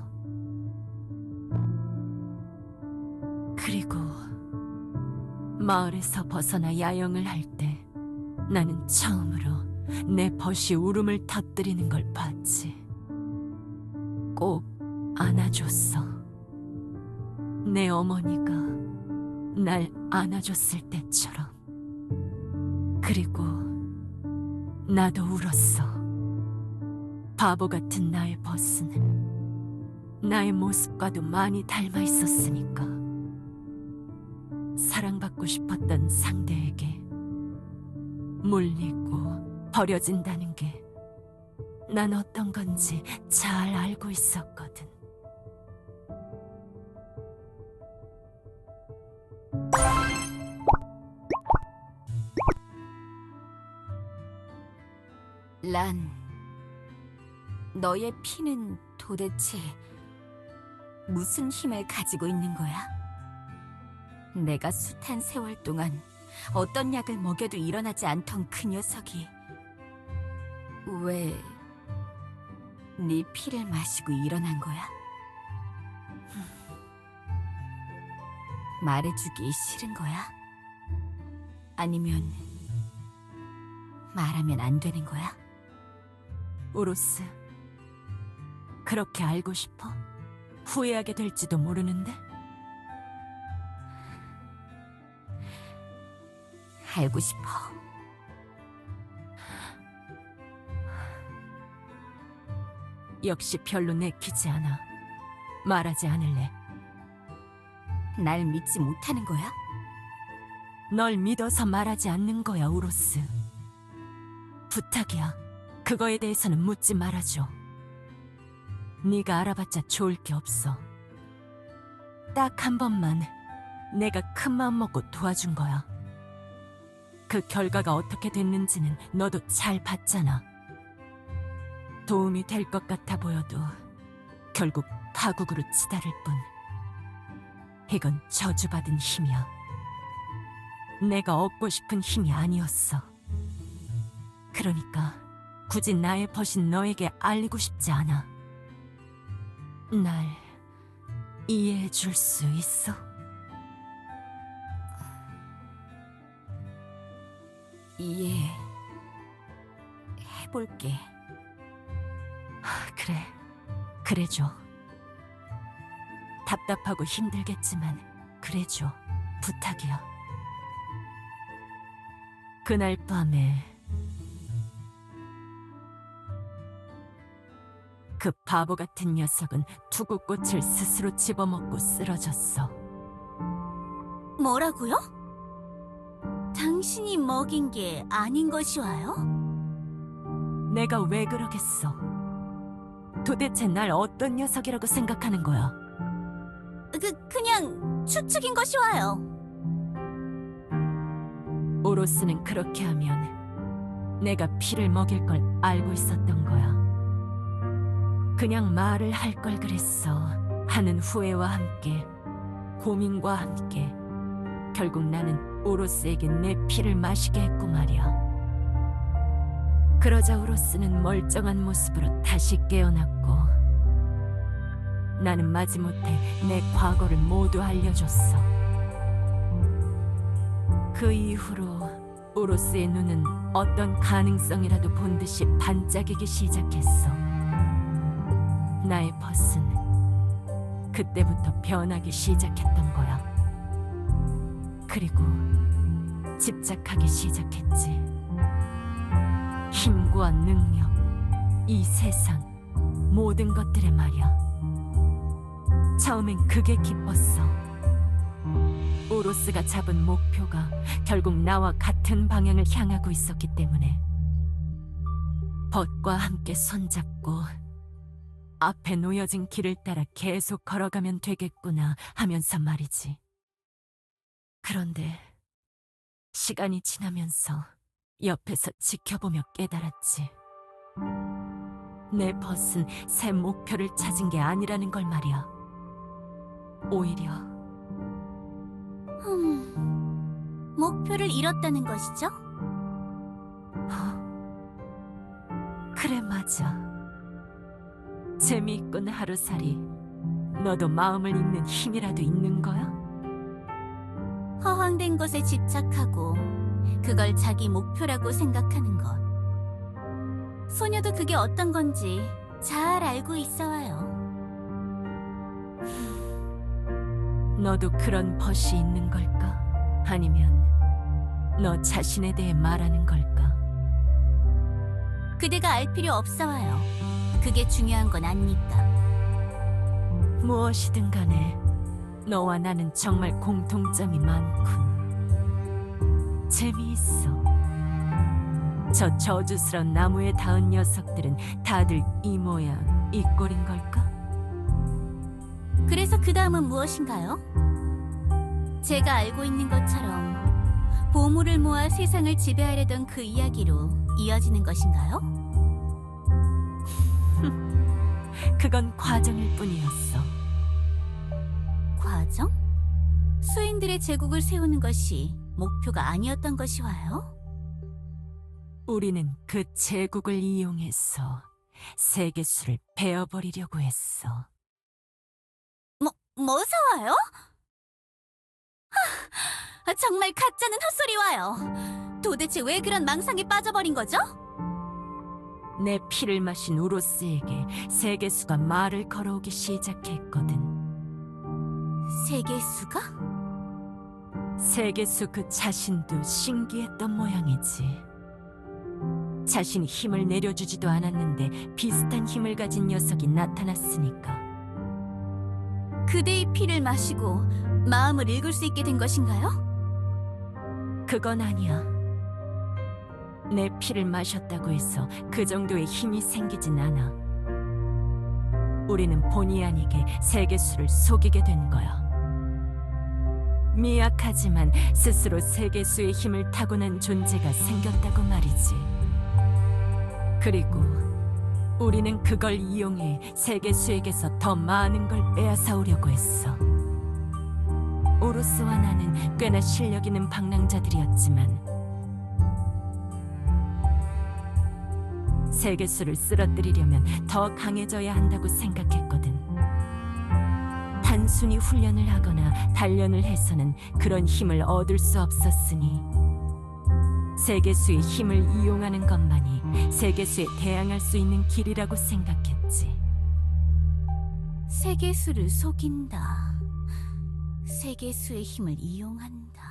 그리고 마을에서 벗어나 야영을 할 때 나는 처음으로 내 벗이 울음을 터뜨리는 걸 봤지. 꼭 안아줬어. 내 어머니가 날 안아줬을 때처럼. 그리고 나도 울었어. 바보 같은 나의 벗은 나의 모습과도 많이 닮아 있었으니까. 사랑받고 싶었던 상대에게 물리고 버려진다는 게 난 어떤 건지 잘 알고 있었거든. 란, 너의 피는 도대체 무슨 힘을 가지고 있는 거야? 내가 숱한 세월 동안 어떤 약을 먹여도 일어나지 않던 그 녀석이 왜 네 피를 마시고 일어난 거야? 말해주기 싫은 거야? 아니면 말하면 안 되는 거야? 우로스, 그렇게 알고 싶어? 후회하게 될지도 모르는데? 알고 싶어. 역시 별로 내키지 않아. 말하지 않을래. 날 믿지 못하는 거야? 널 믿어서 말하지 않는 거야, 우로스. 부탁이야. 그거에 대해서는 묻지 말아줘. 네가 알아봤자 좋을 게 없어. 딱 한 번만 내가 큰 마음 먹고 도와준 거야. 그 결과가 어떻게 됐는지는 너도 잘 봤잖아. 도움이 될 것 같아 보여도 결국 파국으로 치달을 뿐. 이건 저주받은 힘이야. 내가 얻고 싶은 힘이 아니었어. 그러니까 굳이 나의 벗인 너에게 알리고 싶지 않아. 날 이해해 줄 수 있어? 이해해볼게. 그래, 그래줘. 답답하고 힘들겠지만 그래줘. 부탁이야. 그날 밤에 그 바보 같은 녀석은 투구꽃을 스스로 집어먹고 쓰러졌어. 뭐라고요? 당신이 먹인 게 아닌 것이 와요? 내가 왜 그러겠어? 도대체 날 어떤 녀석이라고 생각하는 거야? 그냥 추측인 것이 와요. 오로스는 그렇게 하면 내가 피를 먹일 걸 알고 있었던 거야. 그냥 말을 할 걸 그랬어. 하는 후회와 함께, 고민과 함께 결국 나는 오로스에게 내 피를 마시게 했고 말이야. 그러자 오로스는 멀쩡한 모습으로 다시 깨어났고 나는 마지못해 내 과거를 모두 알려줬어. 그 이후로 오로스의 눈은 어떤 가능성이라도 본 듯이 반짝이기 시작했어. 나의 벗은 그때부터 변하기 시작했던 거야. 그리고 집착하기 시작했지. 힘과 능력, 이 세상, 모든 것들에 말이야. 처음엔 그게 기뻤어. 오로스가 잡은 목표가 결국 나와 같은 방향을 향하고 있었기 때문에 벗과 함께 손잡고 앞에 놓여진 길을 따라 계속 걸어가면 되겠구나 하면서 말이지. 그런데 시간이 지나면서 옆에서 지켜보며 깨달았지. 내 벗은 새 목표를 찾은 게 아니라는 걸 말이야. 오히려 목표를 잃었다는 것이죠? 그래, 맞아. 재미있군 하루살이. 너도 마음을 읽는 힘이라도 있는 거야? 허황된 것에 집착하고 그걸 자기 목표라고 생각하는 것. 소녀도 그게 어떤 건지 잘 알고 있어와요. 너도 그런 벗이 있는 걸까? 아니면 너 자신에 대해 말하는 걸까? 그대가 알 필요 없어와요. 그게 중요한 건 아니니까. 무엇이든 간에 너와 나는 정말 공통점이 많군. 재미있어. 저 저주스런 나무에 닿은 녀석들은 다들 이 모양, 이 꼴인 걸까? 그래서 그 다음은 무엇인가요? 제가 알고 있는 것처럼 보물을 모아 세상을 지배하려던 그 이야기로 이어지는 것인가요? 그건 과정일 뿐이었어. 과정? 수인들의 제국을 세우는 것이 목표가 아니었던 것이 와요? 우리는 그 제국을 이용해서 세계수를 베어버리려고 했어. 뭐 사와요? 정말 가짜는 헛소리 와요. 도대체 왜 그런 망상에 빠져버린 거죠? 내 피를 마신 우로스에게 세계수가 말을 걸어오기 시작했거든. 세계수가? 세계수 그 자신도 신기했던 모양이지. 자신이 힘을 내려주지도 않았는데 비슷한 힘을 가진 녀석이 나타났으니까. 그대의 피를 마시고 마음을 읽을 수 있게 된 것인가요? 그건 아니야. 내 피를 마셨다고 해서 그 정도의 힘이 생기진 않아. 우리는 본의 아니게 세계수를 속이게 된 거야. 미약하지만 스스로 세계수의 힘을 타고난 존재가 생겼다고 말이지. 그리고 우리는 그걸 이용해 세계수에게서 더 많은 걸 빼앗아 오려고 했어. 오로스와 나는 꽤나 실력 있는 방랑자들이었지만 세계수를 쓰러뜨리려면 더 강해져야 한다고 생각했거든. 단순히 훈련을 하거나 단련을 해서는 그런 힘을 얻을 수 없었으니 세계수의 힘을 이용하는 것만이 세계수에 대항할 수 있는 길이라고 생각했지. 세계수를 속인다. 세계수의 힘을 이용한다.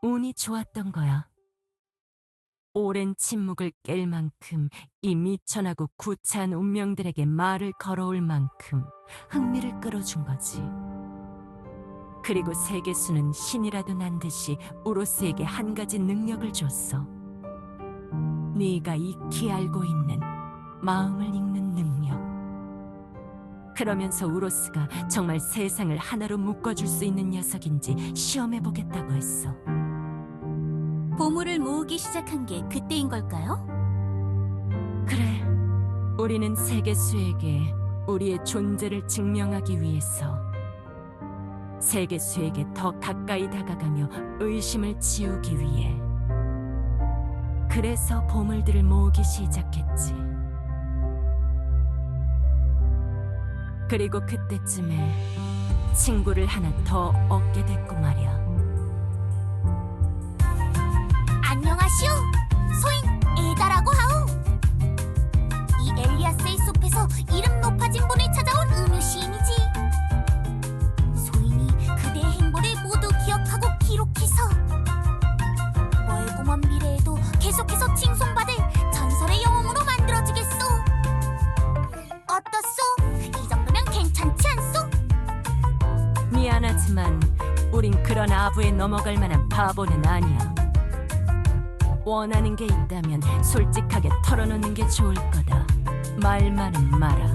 운이 좋았던 거야. 오랜 침묵을 깰 만큼 이 미천하고 구차한 운명들에게 말을 걸어올 만큼 흥미를 끌어준 거지. 그리고 세계수는 신이라도 난 듯이 우로스에게 한 가지 능력을 줬어. 네가 익히 알고 있는 마음을 읽는 능력. 그러면서 우로스가 정말 세상을 하나로 묶어줄 수 있는 녀석인지 시험해보겠다고 했어. 보물을 모으기 시작한 게 그때인 걸까요? 그래, 우리는 세계수에게 우리의 존재를 증명하기 위해서 세계수에게 더 가까이 다가가며 의심을 지우기 위해 그래서 보물들을 모으기 시작했지. 그리고 그때쯤에 친구를 하나 더 얻게 됐고 말이야. 안녕하시오. 소인 에다라고 하오. 이 엘리아스의 숲에서 이름 높아진 분을 찾아온 음유 시인이지. 소인이 그대의 행보를 모두 기억하고 기록해서 멀고 먼 미래에도 계속해서 칭송받을 전설의 영웅으로 만들어주겠소. 어떻소? 이 정도면 괜찮지 않소? 미안하지만 우린 그런 아부에 넘어갈 만한 바보는 아니야. 원하는 게 있다면 솔직하게 털어놓는 게 좋을 거다. 말만은 마라.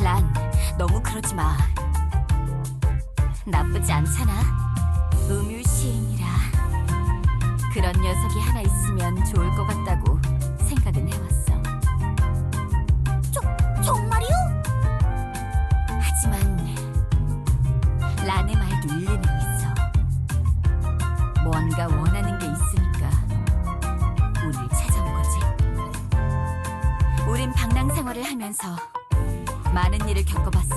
란, 너무 그러지 마. 나쁘지 않잖아. 음유 시인이라 그런 녀석이 하나 있으면 좋을 것 같다고 생각은 해왔어. 정말이오? 하지만 란의 말도 일리는 있어. 뭔가 원하는 게 있으니까 우릴 찾아온 거지. 우린 방랑 생활을 하면서 많은 일을 겪어봤어.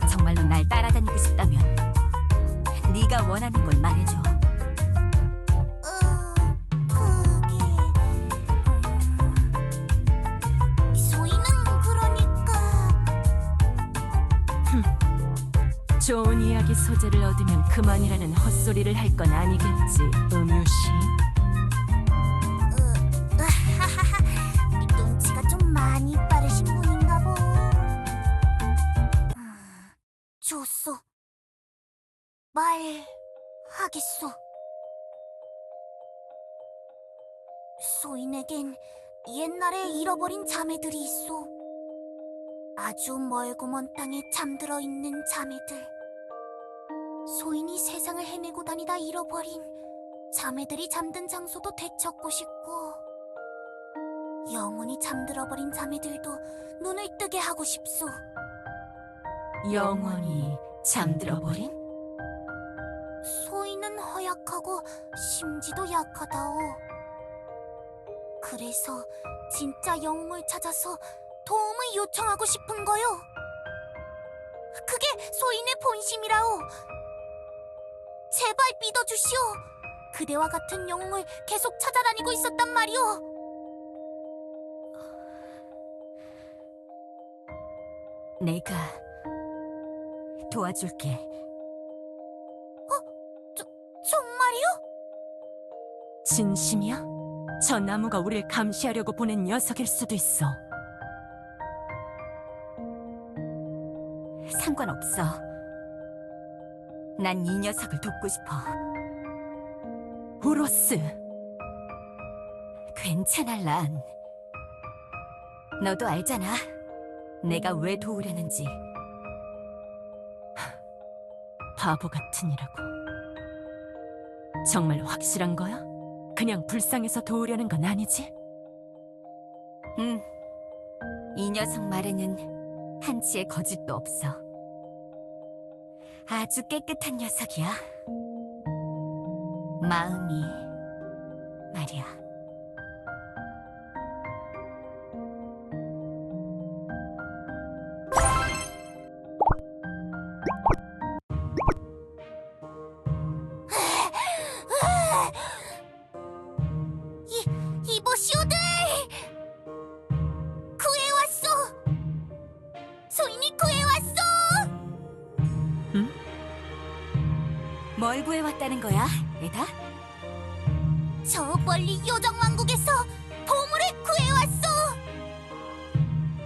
정말로 날 따라다니고 싶다면 네가 원하는 걸 말해줘. 그게 소희는 그러니까 좋은 이야기 소재를 얻으면 그만이라는 헛소리를 할 건 아니겠지, 음유씨. 눈치가 좀 많이 빠르신 분인가 보. 좋소. 말하겠소. 소인에겐 옛날에 잃어버린 자매들이 있소. 아주 멀고 먼 땅에 잠들어 있는 자매들. 소인이 세상을 헤매고 다니다 잃어버린 자매들이 잠든 장소도 되찾고 싶고, 영원히 잠들어버린 자매들도 눈을 뜨게 하고 싶소. 영원히 잠들어버린? 소인은 허약하고 심지도 약하다오. 그래서 진짜 영웅을 찾아서 도움을 요청하고 싶은 거요. 그게 소인의 본심이라오. 제발 믿어주시오. 그대와 같은 영웅을 계속 찾아다니고 있었단 말이오. 내가 도와줄게. 정말이요? 진심이야? 저 나무가 우릴 감시하려고 보낸 녀석일 수도 있어. 상관없어. 난 이 녀석을 돕고 싶어. 우로스! 괜찮아, 란. 너도 알잖아. 내가 왜 도우려는지. 바보 같으니라고. 정말 확실한 거야? 그냥 불쌍해서 도우려는 건 아니지? 이 녀석 말에는 한치의 거짓도 없어. 아주 깨끗한 녀석이야. 마음이 말이야. 이보시오들! 구해왔어! 소인이 구해왔어! 뭘 구해왔다는 거야, 에다? 저 멀리 요정왕국에서 보물을 구해왔어!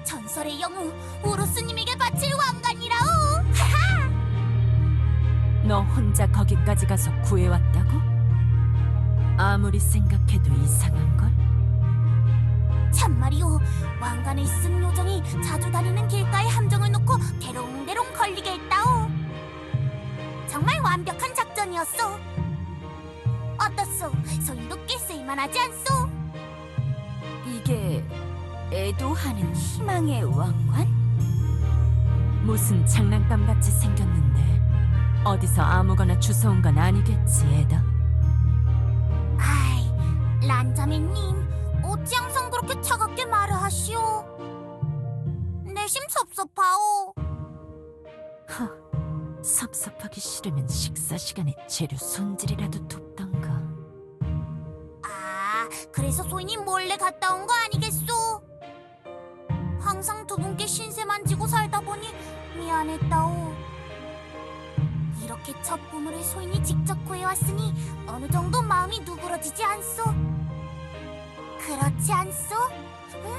전설의 영웅 우루스님에게 바칠 왕관이라오! 너 혼자 거기까지 가서 구해왔다고? 아무리 생각해도 이상한걸? 참말이오, 왕관을 쓴 요정이 자주 다니는 길가에 함정을 놓고 대롱대롱 걸리게 했다오. 정말 완벽한 작전이었어. 어떻소? 소인도 꽤 쓸만하지 않소? 이게 애도하는 희망의 왕관? 무슨 장난감같이 생겼는데 어디서 아무거나 주워온 건 아니겠지, 애다? 아이, 란자매님, 어찌 항상 그렇게 차갑게 말을 하시오? 내심 섭섭하오. 섭섭하기 싫으면 식사 시간에 재료 손질이라도 돕던가. 아, 그래서 소인이 몰래 갔다 온 거 아니겠소? 항상 두 분께 신세만 지고 살다 보니 미안했다오. 이렇게 첫 보물을 소인이 직접 구해왔으니 어느 정도 마음이 누그러지지 않소? 그렇지 않소? 응?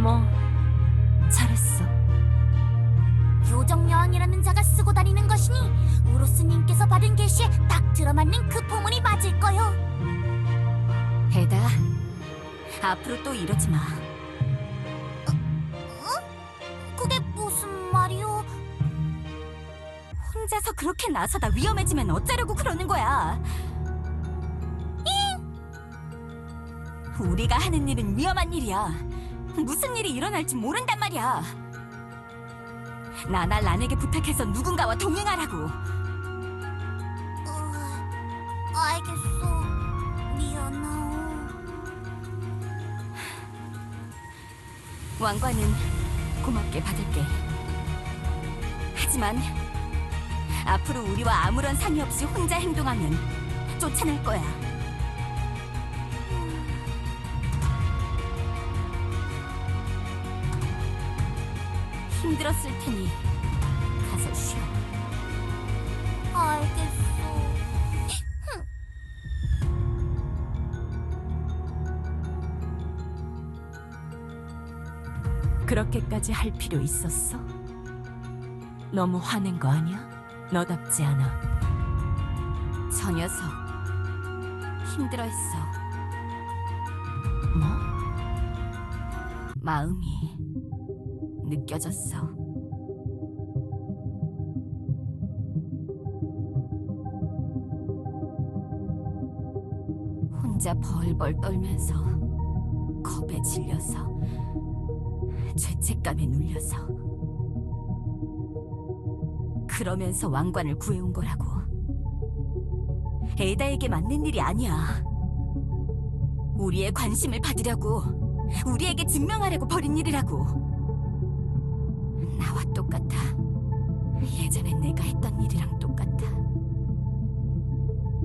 뭐 잘했어. 요정 여왕이라는 자가 쓰고 다니는 것이니 우루스님께서 받은 계시에 딱 들어맞는 그 보물이 맞을 거요. 에다, 앞으로 또 이러지 마. 그게 무슨 말이오? 혼자서 그렇게 나서다 위험해지면 어쩌려고 그러는 거야? 우리가 하는 일은 위험한 일이야. 무슨 일이 일어날지 모른단 말이야. 나날 란에게 부탁해서 누군가와 동행하라고. 알겠소. 미안하오. 왕관은 고맙게 받을게. 하지만 앞으로 우리와 아무런 상의 없이 혼자 행동하면 쫓아낼 거야. 힘들었을 테니 가서 쉬어. 알겠소. 그렇게까지 할 필요 있었어? 너무 화낸 거 아니야? 너답지 않아. 저 녀석 힘들어했어. 뭐? 마음이 느껴졌어. 혼자 벌벌 떨면서 겁에 질려서 죄책감에 눌려서 그러면서 왕관을 구해온 거라고. 에다에게 맞는 일이 아니야. 우리의 관심을 받으려고, 우리에게 증명하려고 벌인 일이라고. 나와 똑같아. 예전에 내가 했던 일이랑 똑같아.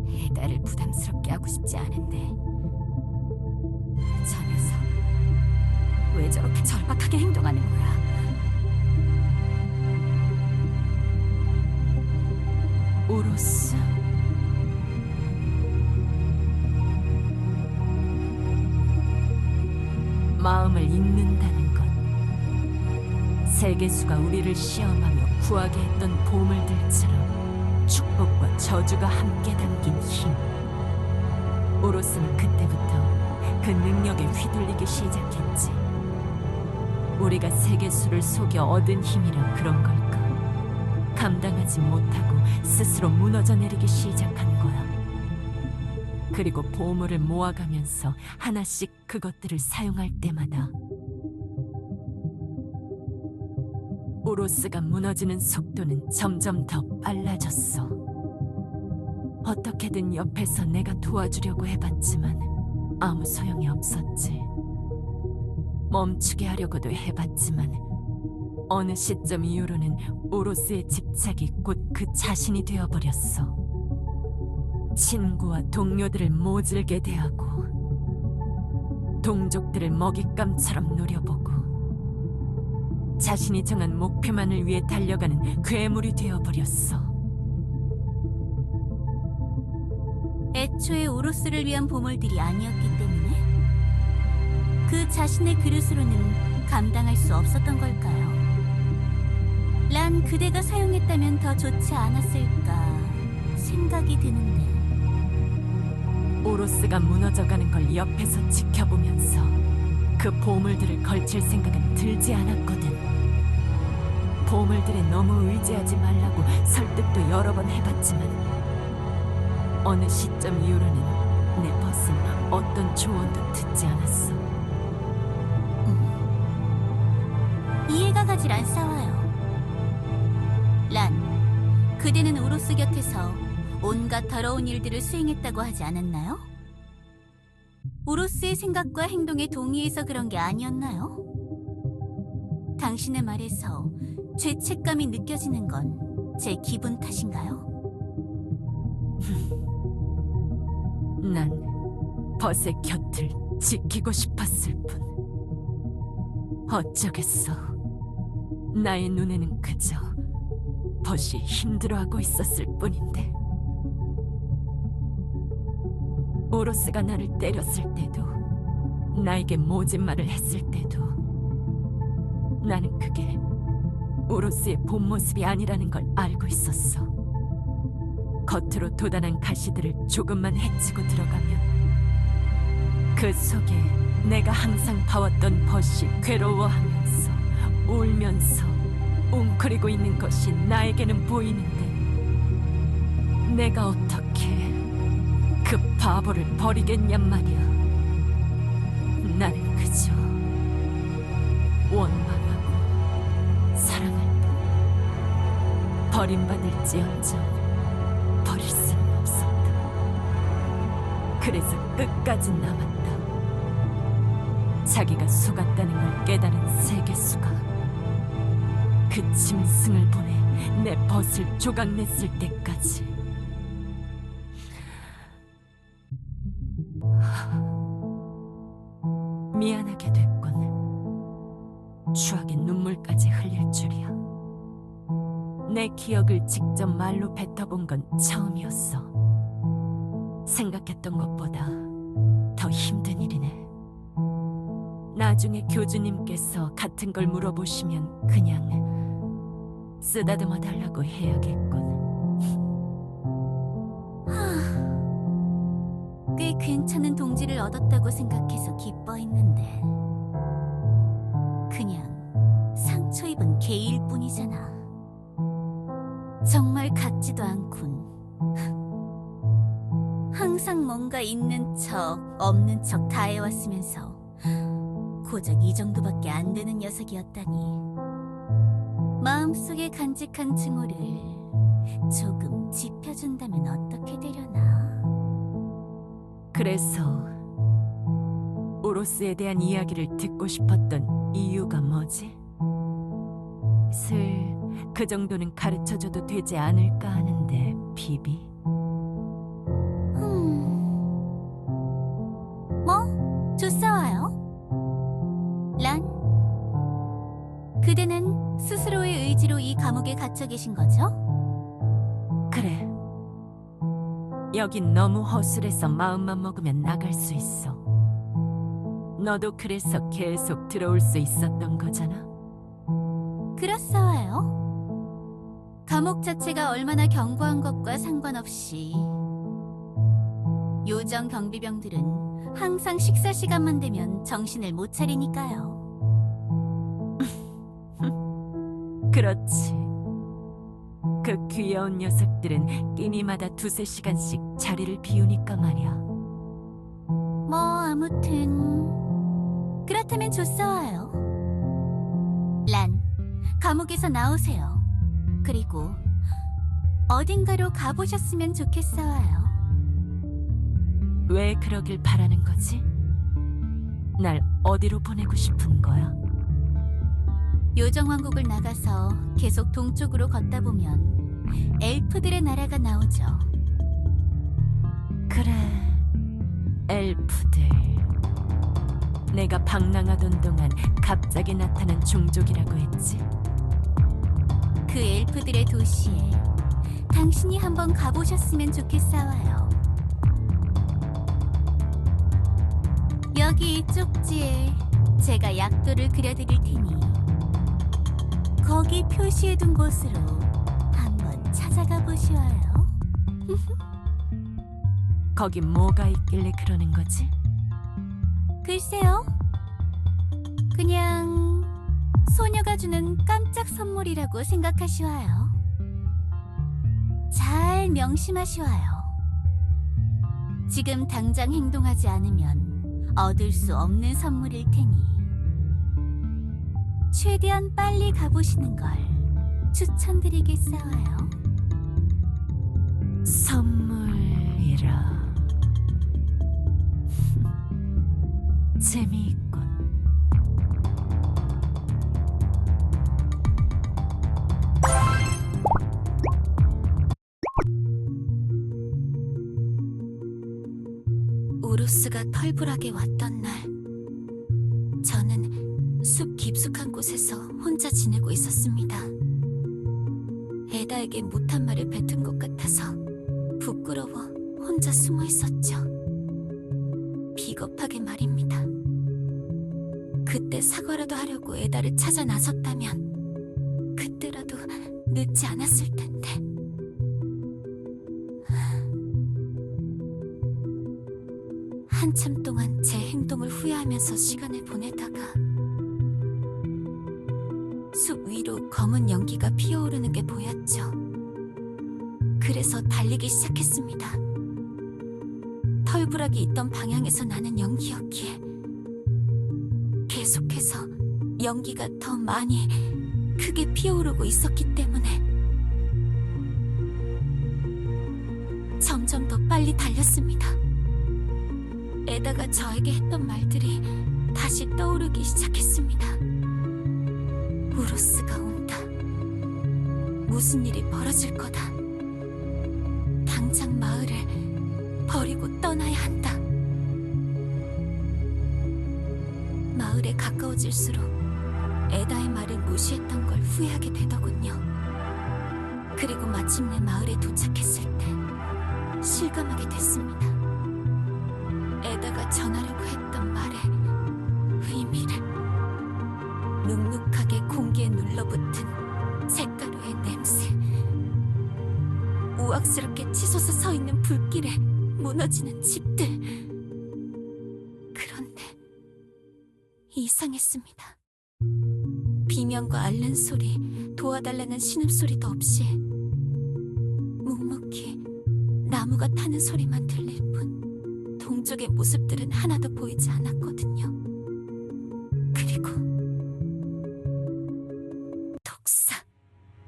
에다를 부담스럽게 하고 싶지 않은데 저 녀석 왜 저렇게 절박하게 행동하는 거야? 우루스? 마음을 잊는다는 것, 세계수가 우리를 시험하며 구하게 했던 보물들처럼 축복과 저주가 함께 담긴 힘. 우루스는 그때부터 그 능력에 휘둘리기 시작했지. 우리가 세계수를 속여 얻은 힘이라 그런 걸까? 감당하지 못하고 스스로 무너져 내리기 시작한 거야. 그리고 보물을 모아가면서 하나씩 그것들을 사용할 때마다 오로스가 무너지는 속도는 점점 더 빨라졌어. 어떻게든 옆에서 내가 도와주려고 해봤지만 아무 소용이 없었지. 멈추게 하려고도 해봤지만 어느 시점 이후로는 오로스의 집착이 곧 그 자신이 되어버렸어. 친구와 동료들을 모질게 대하고 동족들을 먹잇감처럼 노려보고 자신이 정한 목표만을 위해 달려가는 괴물이 되어버렸어. 애초에 오로스를 위한 보물들이 아니었기 때문에 그 자신의 그릇으로는 감당할 수 없었던 걸까요? 란 그대가 사용했다면 더 좋지 않았을까 생각이 드는데. 오로스가 무너져가는 걸 옆에서 지켜보면서 그 보물들을 걸칠 생각은 들지 않았거든. 보물들에 너무 의지하지 말라고 설득도 여러 번 해봤지만 어느 시점 이후로는 내 벗은 어떤 조언도 듣지 않았어. 이해가 가질 않사와요. 란, 그대는 오로스 곁에서 온갖 더러운 일들을 수행했다고 하지 않았나요? 오로스의 생각과 행동에 동의해서 그런 게 아니었나요? 당신의 말에서 죄책감이 느껴지는 건 제 기분 탓인가요? 난 벗의 곁을 지키고 싶었을 뿐. 어쩌겠어. 나의 눈에는 그저 벗이 힘들어하고 있었을 뿐인데. 오로스가 나를 때렸을 때도, 나에게 모진 말을 했을 때도 나는 그게 오로스의 본 모습이 아니라는 걸 알고 있었어. 겉으로 도단한 가시들을 조금만 헤치고 들어가면 그 속에 내가 항상 봐왔던 벗이 괴로워하면서 울면서 웅크리고 있는 것이 나에게는 보이는데 내가 어떻게 그 바보를 버리겠냔 말이야. 나는 그저 원망하고 사랑할 뿐. 버림받을지언정 버릴 수는 없었다. 그래서 끝까지 남았다. 자기가 속았다는 걸 깨달은 세계수가 그 짐승을 보내 내 벗을 조각냈을 때까지. 미안하게 됐군. 추억의 눈물까지 흘릴 줄이야. 내 기억을 직접 말로 뱉어본 건 처음이었어. 생각했던 것보다 더 힘든 일이네. 나중에 교주님께서 같은 걸 물어보시면 그냥 쓰다듬어 달라고 해야겠군. 꽤 괜찮은 동지를 얻었다고 생각해서 기뻐했는데 그냥 상처 입은 개일 뿐이잖아. 정말 같지도 않군. 항상 뭔가 있는 척 없는 척 다 해왔으면서 고작 이 정도밖에 안 되는 녀석이었다니. 마음속에 간직한 증오를 조금 짚혀준다면 어떻게 되려나. 그래서 오로스에 대한 이야기를 듣고 싶었던 이유가 뭐지? 슬 그 정도는 가르쳐줘도 되지 않을까 하는데 비비. 뭐? 좋사와요. 란, 그대는 스스로의 의지로 이 감옥에 갇혀 계신 거죠? 그래. 여긴 너무 허술해서 마음만 먹으면 나갈 수 있어. 너도 그래서 계속 들어올 수 있었던 거잖아. 그렇사와요. 감옥 자체가 얼마나 견고한 것과 상관없이 요정 경비병들은 항상 식사 시간만 되면 정신을 못 차리니까요. 그렇지. 그 귀여운 녀석들은 끼니마다 2~3시간씩 자리를 비우니까 말이야. 아무튼 그렇다면 좋사와요. 란, 감옥에서 나오세요. 그리고 어딘가로 가보셨으면 좋겠어요. 왜 그러길 바라는 거지? 날 어디로 보내고 싶은 거야? 요정왕국을 나가서 계속 동쪽으로 걷다 보면 엘프들의 나라가 나오죠. 그래, 엘프들. 내가 방랑하던 동안 갑자기 나타난 종족이라고 했지. 그 엘프들의 도시에 당신이 한번 가보셨으면 좋겠사와요. 여기 이 쪽지에 제가 약도를 그려드릴 테니 거기 표시해둔 곳으로 한번 찾아가 보시어요. 거기 뭐가 있길래 그러는 거지? 글쎄요. 그냥 소녀가 주는 깜짝 선물이라고 생각하시와요. 잘 명심하시와요. 지금 당장 행동하지 않으면 얻을 수 없는 선물일 테니 최대한 빨리 가보시는 걸 추천드리겠어요. 선물이라. 재미있군. 우루스가 털불하게 왔던 날, 저는 숲 깊숙한 곳에서 혼자 지내고 있었습니다. 에다에게 못한 말을 뱉은 것 같아서 부끄러워 혼자 숨어 있었죠. 비겁하게 말입니다. 그때 사과라도 하려고 에다를 찾아 나섰다면 그때라도 늦지 않았을 텐데. 한참 동안 제 행동을 후회하면서 시간을 보내다가 숲 위로 검은 연기가 피어오르는 게 보였죠. 그래서 달리기 시작했습니다. 털부락이 있던 방향에서 나는 연기였기에 계속해서 연기가 더 많이 크게 피어오르고 있었기 때문에 점점 더 빨리 달렸습니다. 에다가 저에게 했던 말들이 다시 떠오르기 시작했습니다. 우루스가 온다. 무슨 일이 벌어질 거다. 당장 마을을 버리고 떠나야 한다. 마을에 가까워질수록 에다의 말을 무시했던 걸 후회하게 되더군요. 그리고 마침내 마을에 도착했을 때 실감하게 됐습니다. 에다가 전하려고 했던 말의 의미를. 눅눅하게 공기에 눌러붙은 쇳가루의 냄새, 우악스럽게 치솟아 서 있는 불길에 무너지는 집들. 그런데 이상했습니다. 비명과 앓는 소리, 도와달라는 신음소리도 없이 묵묵히 나무가 타는 소리만 들릴 뿐 동족의 모습들은 하나도 보이지 않았거든요. 그리고 독사,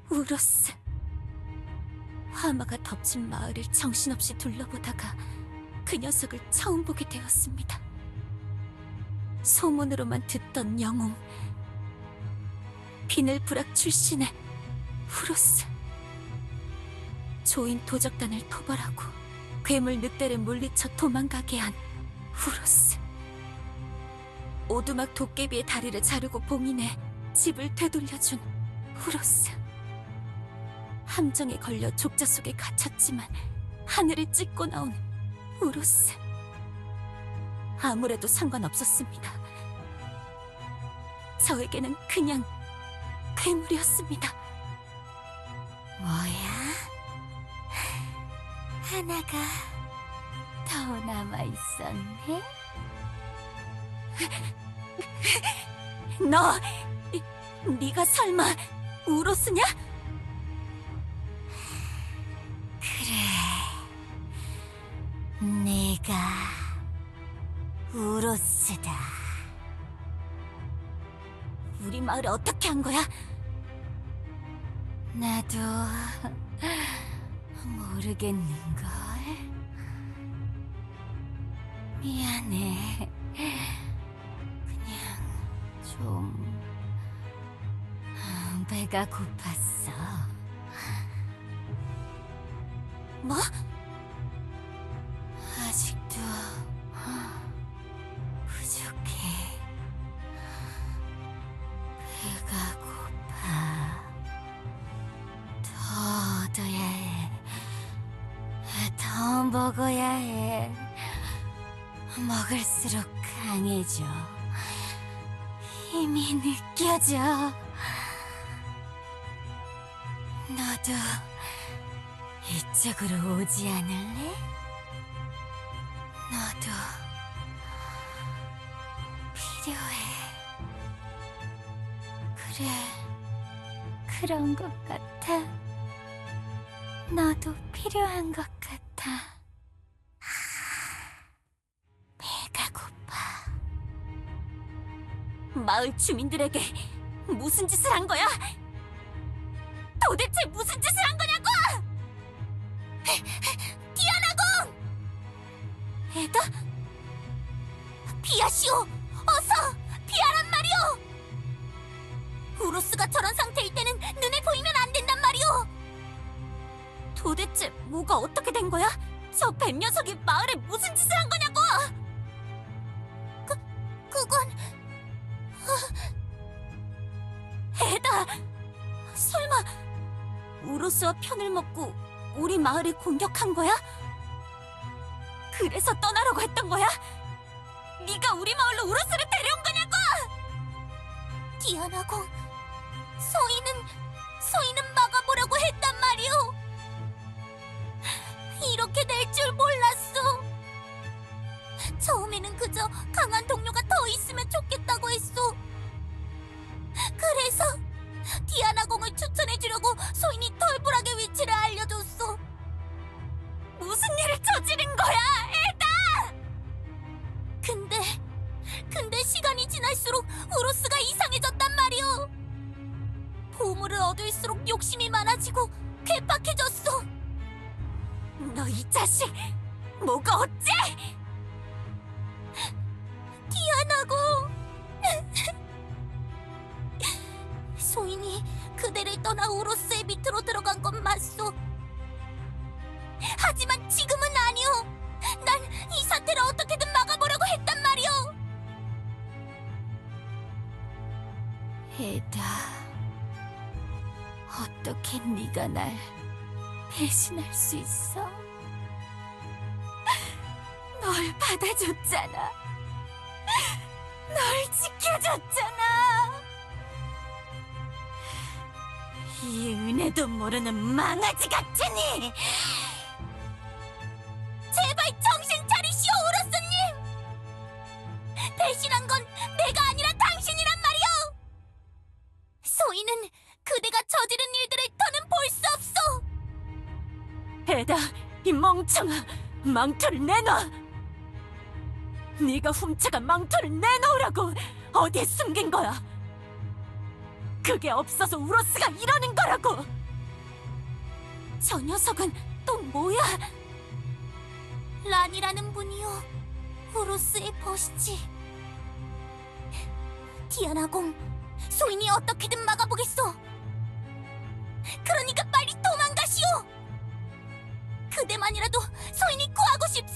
우로스. 화마가 덮친 마을을 정신없이 둘러보다가 그 녀석을 처음 보게 되었습니다. 소문으로만 듣던 영웅, 비늘부락 출신의 우로스. 조인 도적단을 토벌하고 괴물 늑대를 물리쳐 도망가게 한 우로스. 오두막 도깨비의 다리를 자르고 봉인해 집을 되돌려준 우로스. 함정에 걸려 족자 속에 갇혔지만 하늘을 찢고 나온 우로스. 아무래도 상관없었습니다. 저에게는 그냥 괴물이었습니다. 뭐야? 하나가 더 남아있었네? 네가 설마 우로스냐? 그래, 내가 우로스다. 우리 마을에 어떻게 한 거야? 나도 모르겠는걸. 미안해. 그냥 좀 배가 고팠어. 뭐? 아직도 부족해. 배가 고파. 더 얻어야 해. 더 먹어야 해. 먹을수록 강해져. 힘이 느껴져. 너도 이쪽으로 오지 않을래? 너도 필요해. 그래, 그런 것 같아. 너도 필요한 것 같아. 배가 고파. 마을 주민들에게 무슨 짓을 한 거야? 도대체 무슨 짓을 한 거냐고! 디아나공! 에다? 비아시오! 어서! 비아란 말이오! 우로스가 저런 상태일 때는 눈에 보이면 안 된단 말이오! 도대체 뭐가 어떻게 된 거야? 저 뱀 녀석이 마을에 무슨 짓을 한 거냐고! 그건... 에다! 설마 우로스와 편을 먹고 우리 마을을 공격한 거야? 그래서 떠나려고 했던 거야? 네가 우리 마을로 우로스를 데려온 거냐고! 디아나공, 소희는 막아보려고 했단 말이오. 이렇게 될 줄 몰랐어. 처음에는 그저 강한 동료가 더 있으면 좋겠다고 했어. 그래서 디아나공을 추천해주려고 소인이 털불악의 위치를 알려줬어. 무슨 일을 저지른 거야, 에다! 근데 시간이 지날수록 우로스가 이상해졌단 말이오. 보물을 얻을수록 욕심이 많아지고 괴팍해졌어. 너 이 자식, 뭐가 어째? 디아나공. 소인이 그대를 떠나 우로스의 밑으로 들어간 건 맞소. 하지만 지금은 아니오. 난 이 사태를 어떻게든 막아보려고 했단 말이오. 에다, 어떻게 네가 날 배신할 수 있어? 널 받아줬잖아. 널 지켜줬잖아. 이 은혜도 모르는 망아지 같으니! 제발 정신 차리시오, 우로스님! 배신한 건 내가 아니라 당신이란 말이오! 소희는 그대가 저지른 일들을 더는 볼 수 없소! 에다, 이 멍청아! 망토를 내놔! 네가 훔쳐간 망토를 내놓으라고! 어디에 숨긴 거야? 그게 없어서 우로스가 이러는 거라고! 저 녀석은 또 뭐야? 란이라는 분이요. 우로스의 벗이지. 디아나공, 소인이 어떻게든 막아보겠소. 그러니까 빨리 도망가시오. 그대만이라도 소인이 구하고 싶소.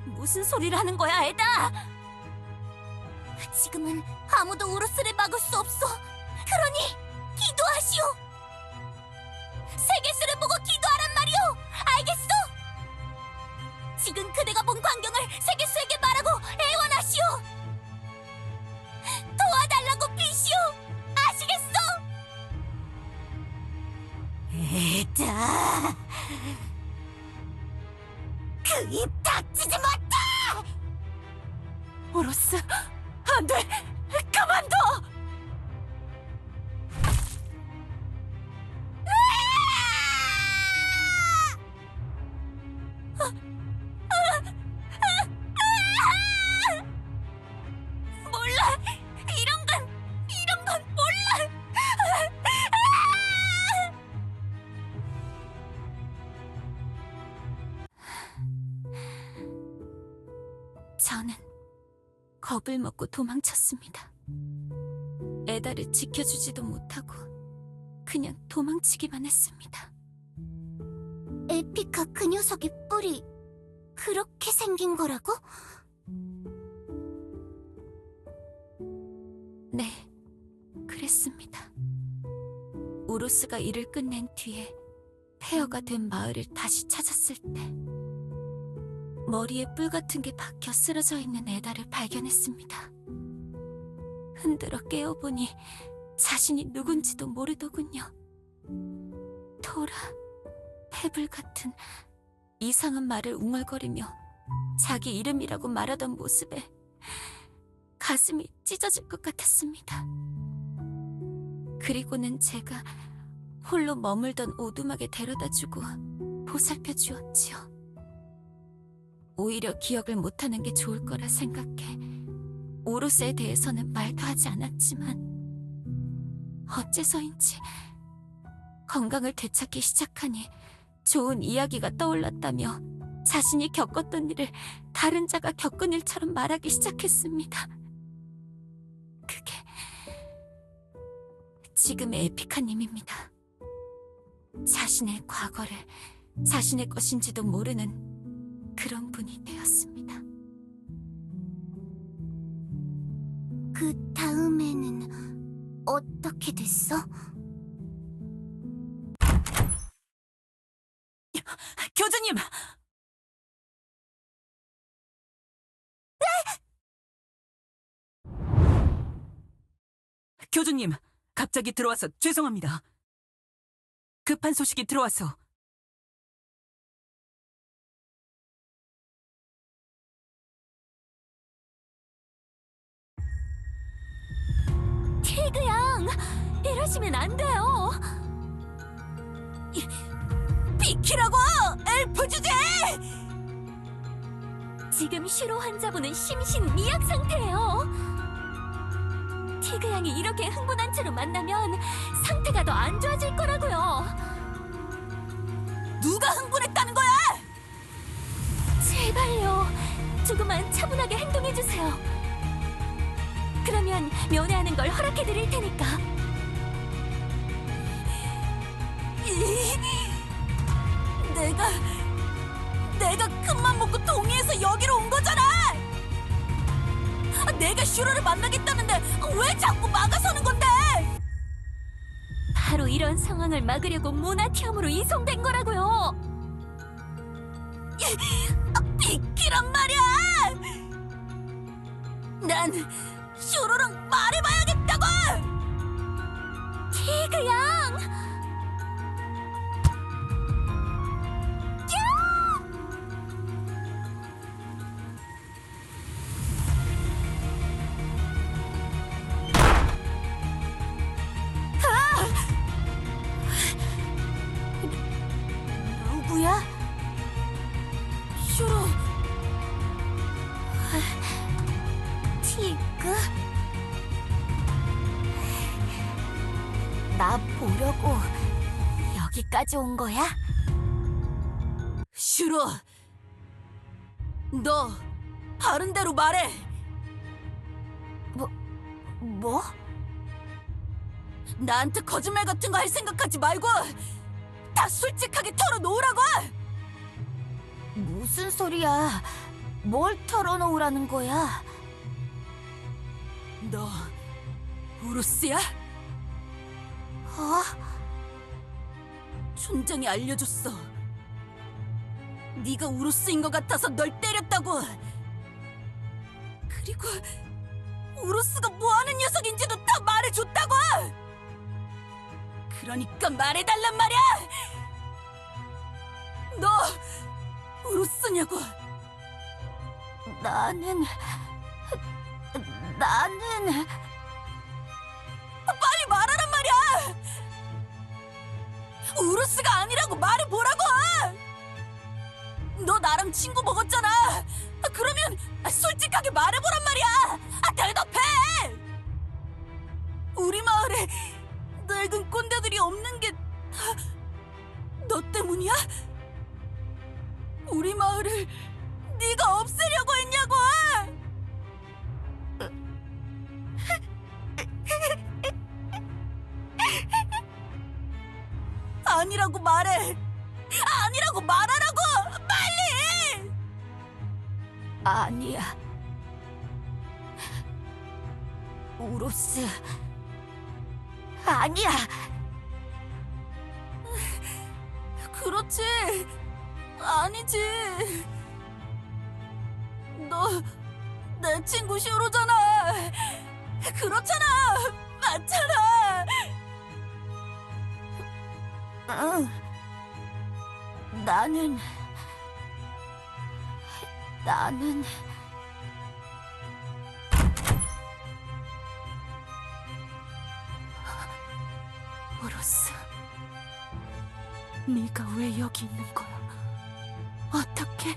무슨 소리를 하는 거야, 에다? 지금은 아무도 우로스를 막을 수 없어. 그러니 기도하시오. 세계수를 보고 기도하란 말이오. 알겠소? 지금 그대가 본 광경을 세계수에게 말하고 애원하시오. 도와달라고 비시오. 아시겠소? 에다, 그 입 닥치지 못해! 우로스, 안 돼! 그만둬! 저는 겁을 먹고 도망쳤습니다. 에다를 지켜주지도 못하고 그냥 도망치기만 했습니다. 에피카 그 녀석의 뿔이 그렇게 생긴 거라고? 네, 그랬습니다. 우루스가 일을 끝낸 뒤에 폐허가 된 마을을 다시 찾았을 때 머리에 뿔 같은 게 박혀 쓰러져 있는 에다를 발견했습니다. 흔들어 깨어보니 자신이 누군지도 모르더군요. 토라, 페블 같은 이상한 말을 웅얼거리며 자기 이름이라고 말하던 모습에 가슴이 찢어질 것 같았습니다. 그리고는 제가 홀로 머물던 오두막에 데려다주고 보살펴 주었지요. 오히려 기억을 못하는 게 좋을 거라 생각해 오루스에 대해서는 말도 하지 않았지만 어째서인지 건강을 되찾기 시작하니 좋은 이야기가 떠올랐다며 자신이 겪었던 일을 다른 자가 겪은 일처럼 말하기 시작했습니다. 그게 지금의 에피카님입니다. 자신의 과거를 자신의 것인지도 모르는 그런 분이 되었습니다. 그 다음에는 어떻게 됐어? 교주님! 교주님, 갑자기 들어와서 죄송합니다. 급한 소식이 들어와서. 티그 양, 이러시면 안 돼요. 비키라고, 엘프 주제! 지금 슈로 환자분은 심신미약 상태예요. 티그 양이 이렇게 흥분한 채로 만나면 상태가 더 안 좋아질 거라고요. 누가 흥분했다는 거야? 제발요, 조금만 차분하게 행동해주세요. 그러면 면회하는 걸 허락해드릴 테니까. 내가 큰맘 먹고 동의해서 여기로 온 거잖아! 내가 슈로를 만나겠다는데 왜 자꾸 막아서는 건데? 바로 이런 상황을 막으려고 모나티엄으로 이송된 거라고요. 비키란 말이야! 난 슈로랑 말해봐야겠다고! 티그 양! 누구야? 슈로. 티그? 나 보려고 여기까지 온 거야? 슈로, 너 바른 대로 말해. 뭐? 나한테 거짓말 같은 거 할 생각하지 말고 다 솔직하게 털어놓으라고! 무슨 소리야? 뭘 털어놓으라는 거야? 너 우루스야? 어? 촌장이 알려줬어. 네가 우루스인 것 같아서 널 때렸다고. 그리고 우루스가 뭐하는 녀석인지도 다 말해줬다고. 그러니까 말해달란 말이야. 너 우루스냐고. 나는 빨리 말하란 말이야. 우루스가 아니라고 말해보라고. 너 나랑 친구 먹었잖아. 그러면 솔직하게 말해보란 말이야. 대답해. 우리 마을에 늙은 꼰대들이 없는 게 다 너 때문이야? 우리 마을을 네가 없애려고 했냐고. 아니라고 말해! 아니라고 말하라고! 빨리! 아니야. 우로스. 아니야. 그렇지. 아니지. 너 내 친구 슈로잖아. 그렇잖아. 맞잖아. 응. 나는 우로스, 네가 왜 여기 있는 거야? 어떻게?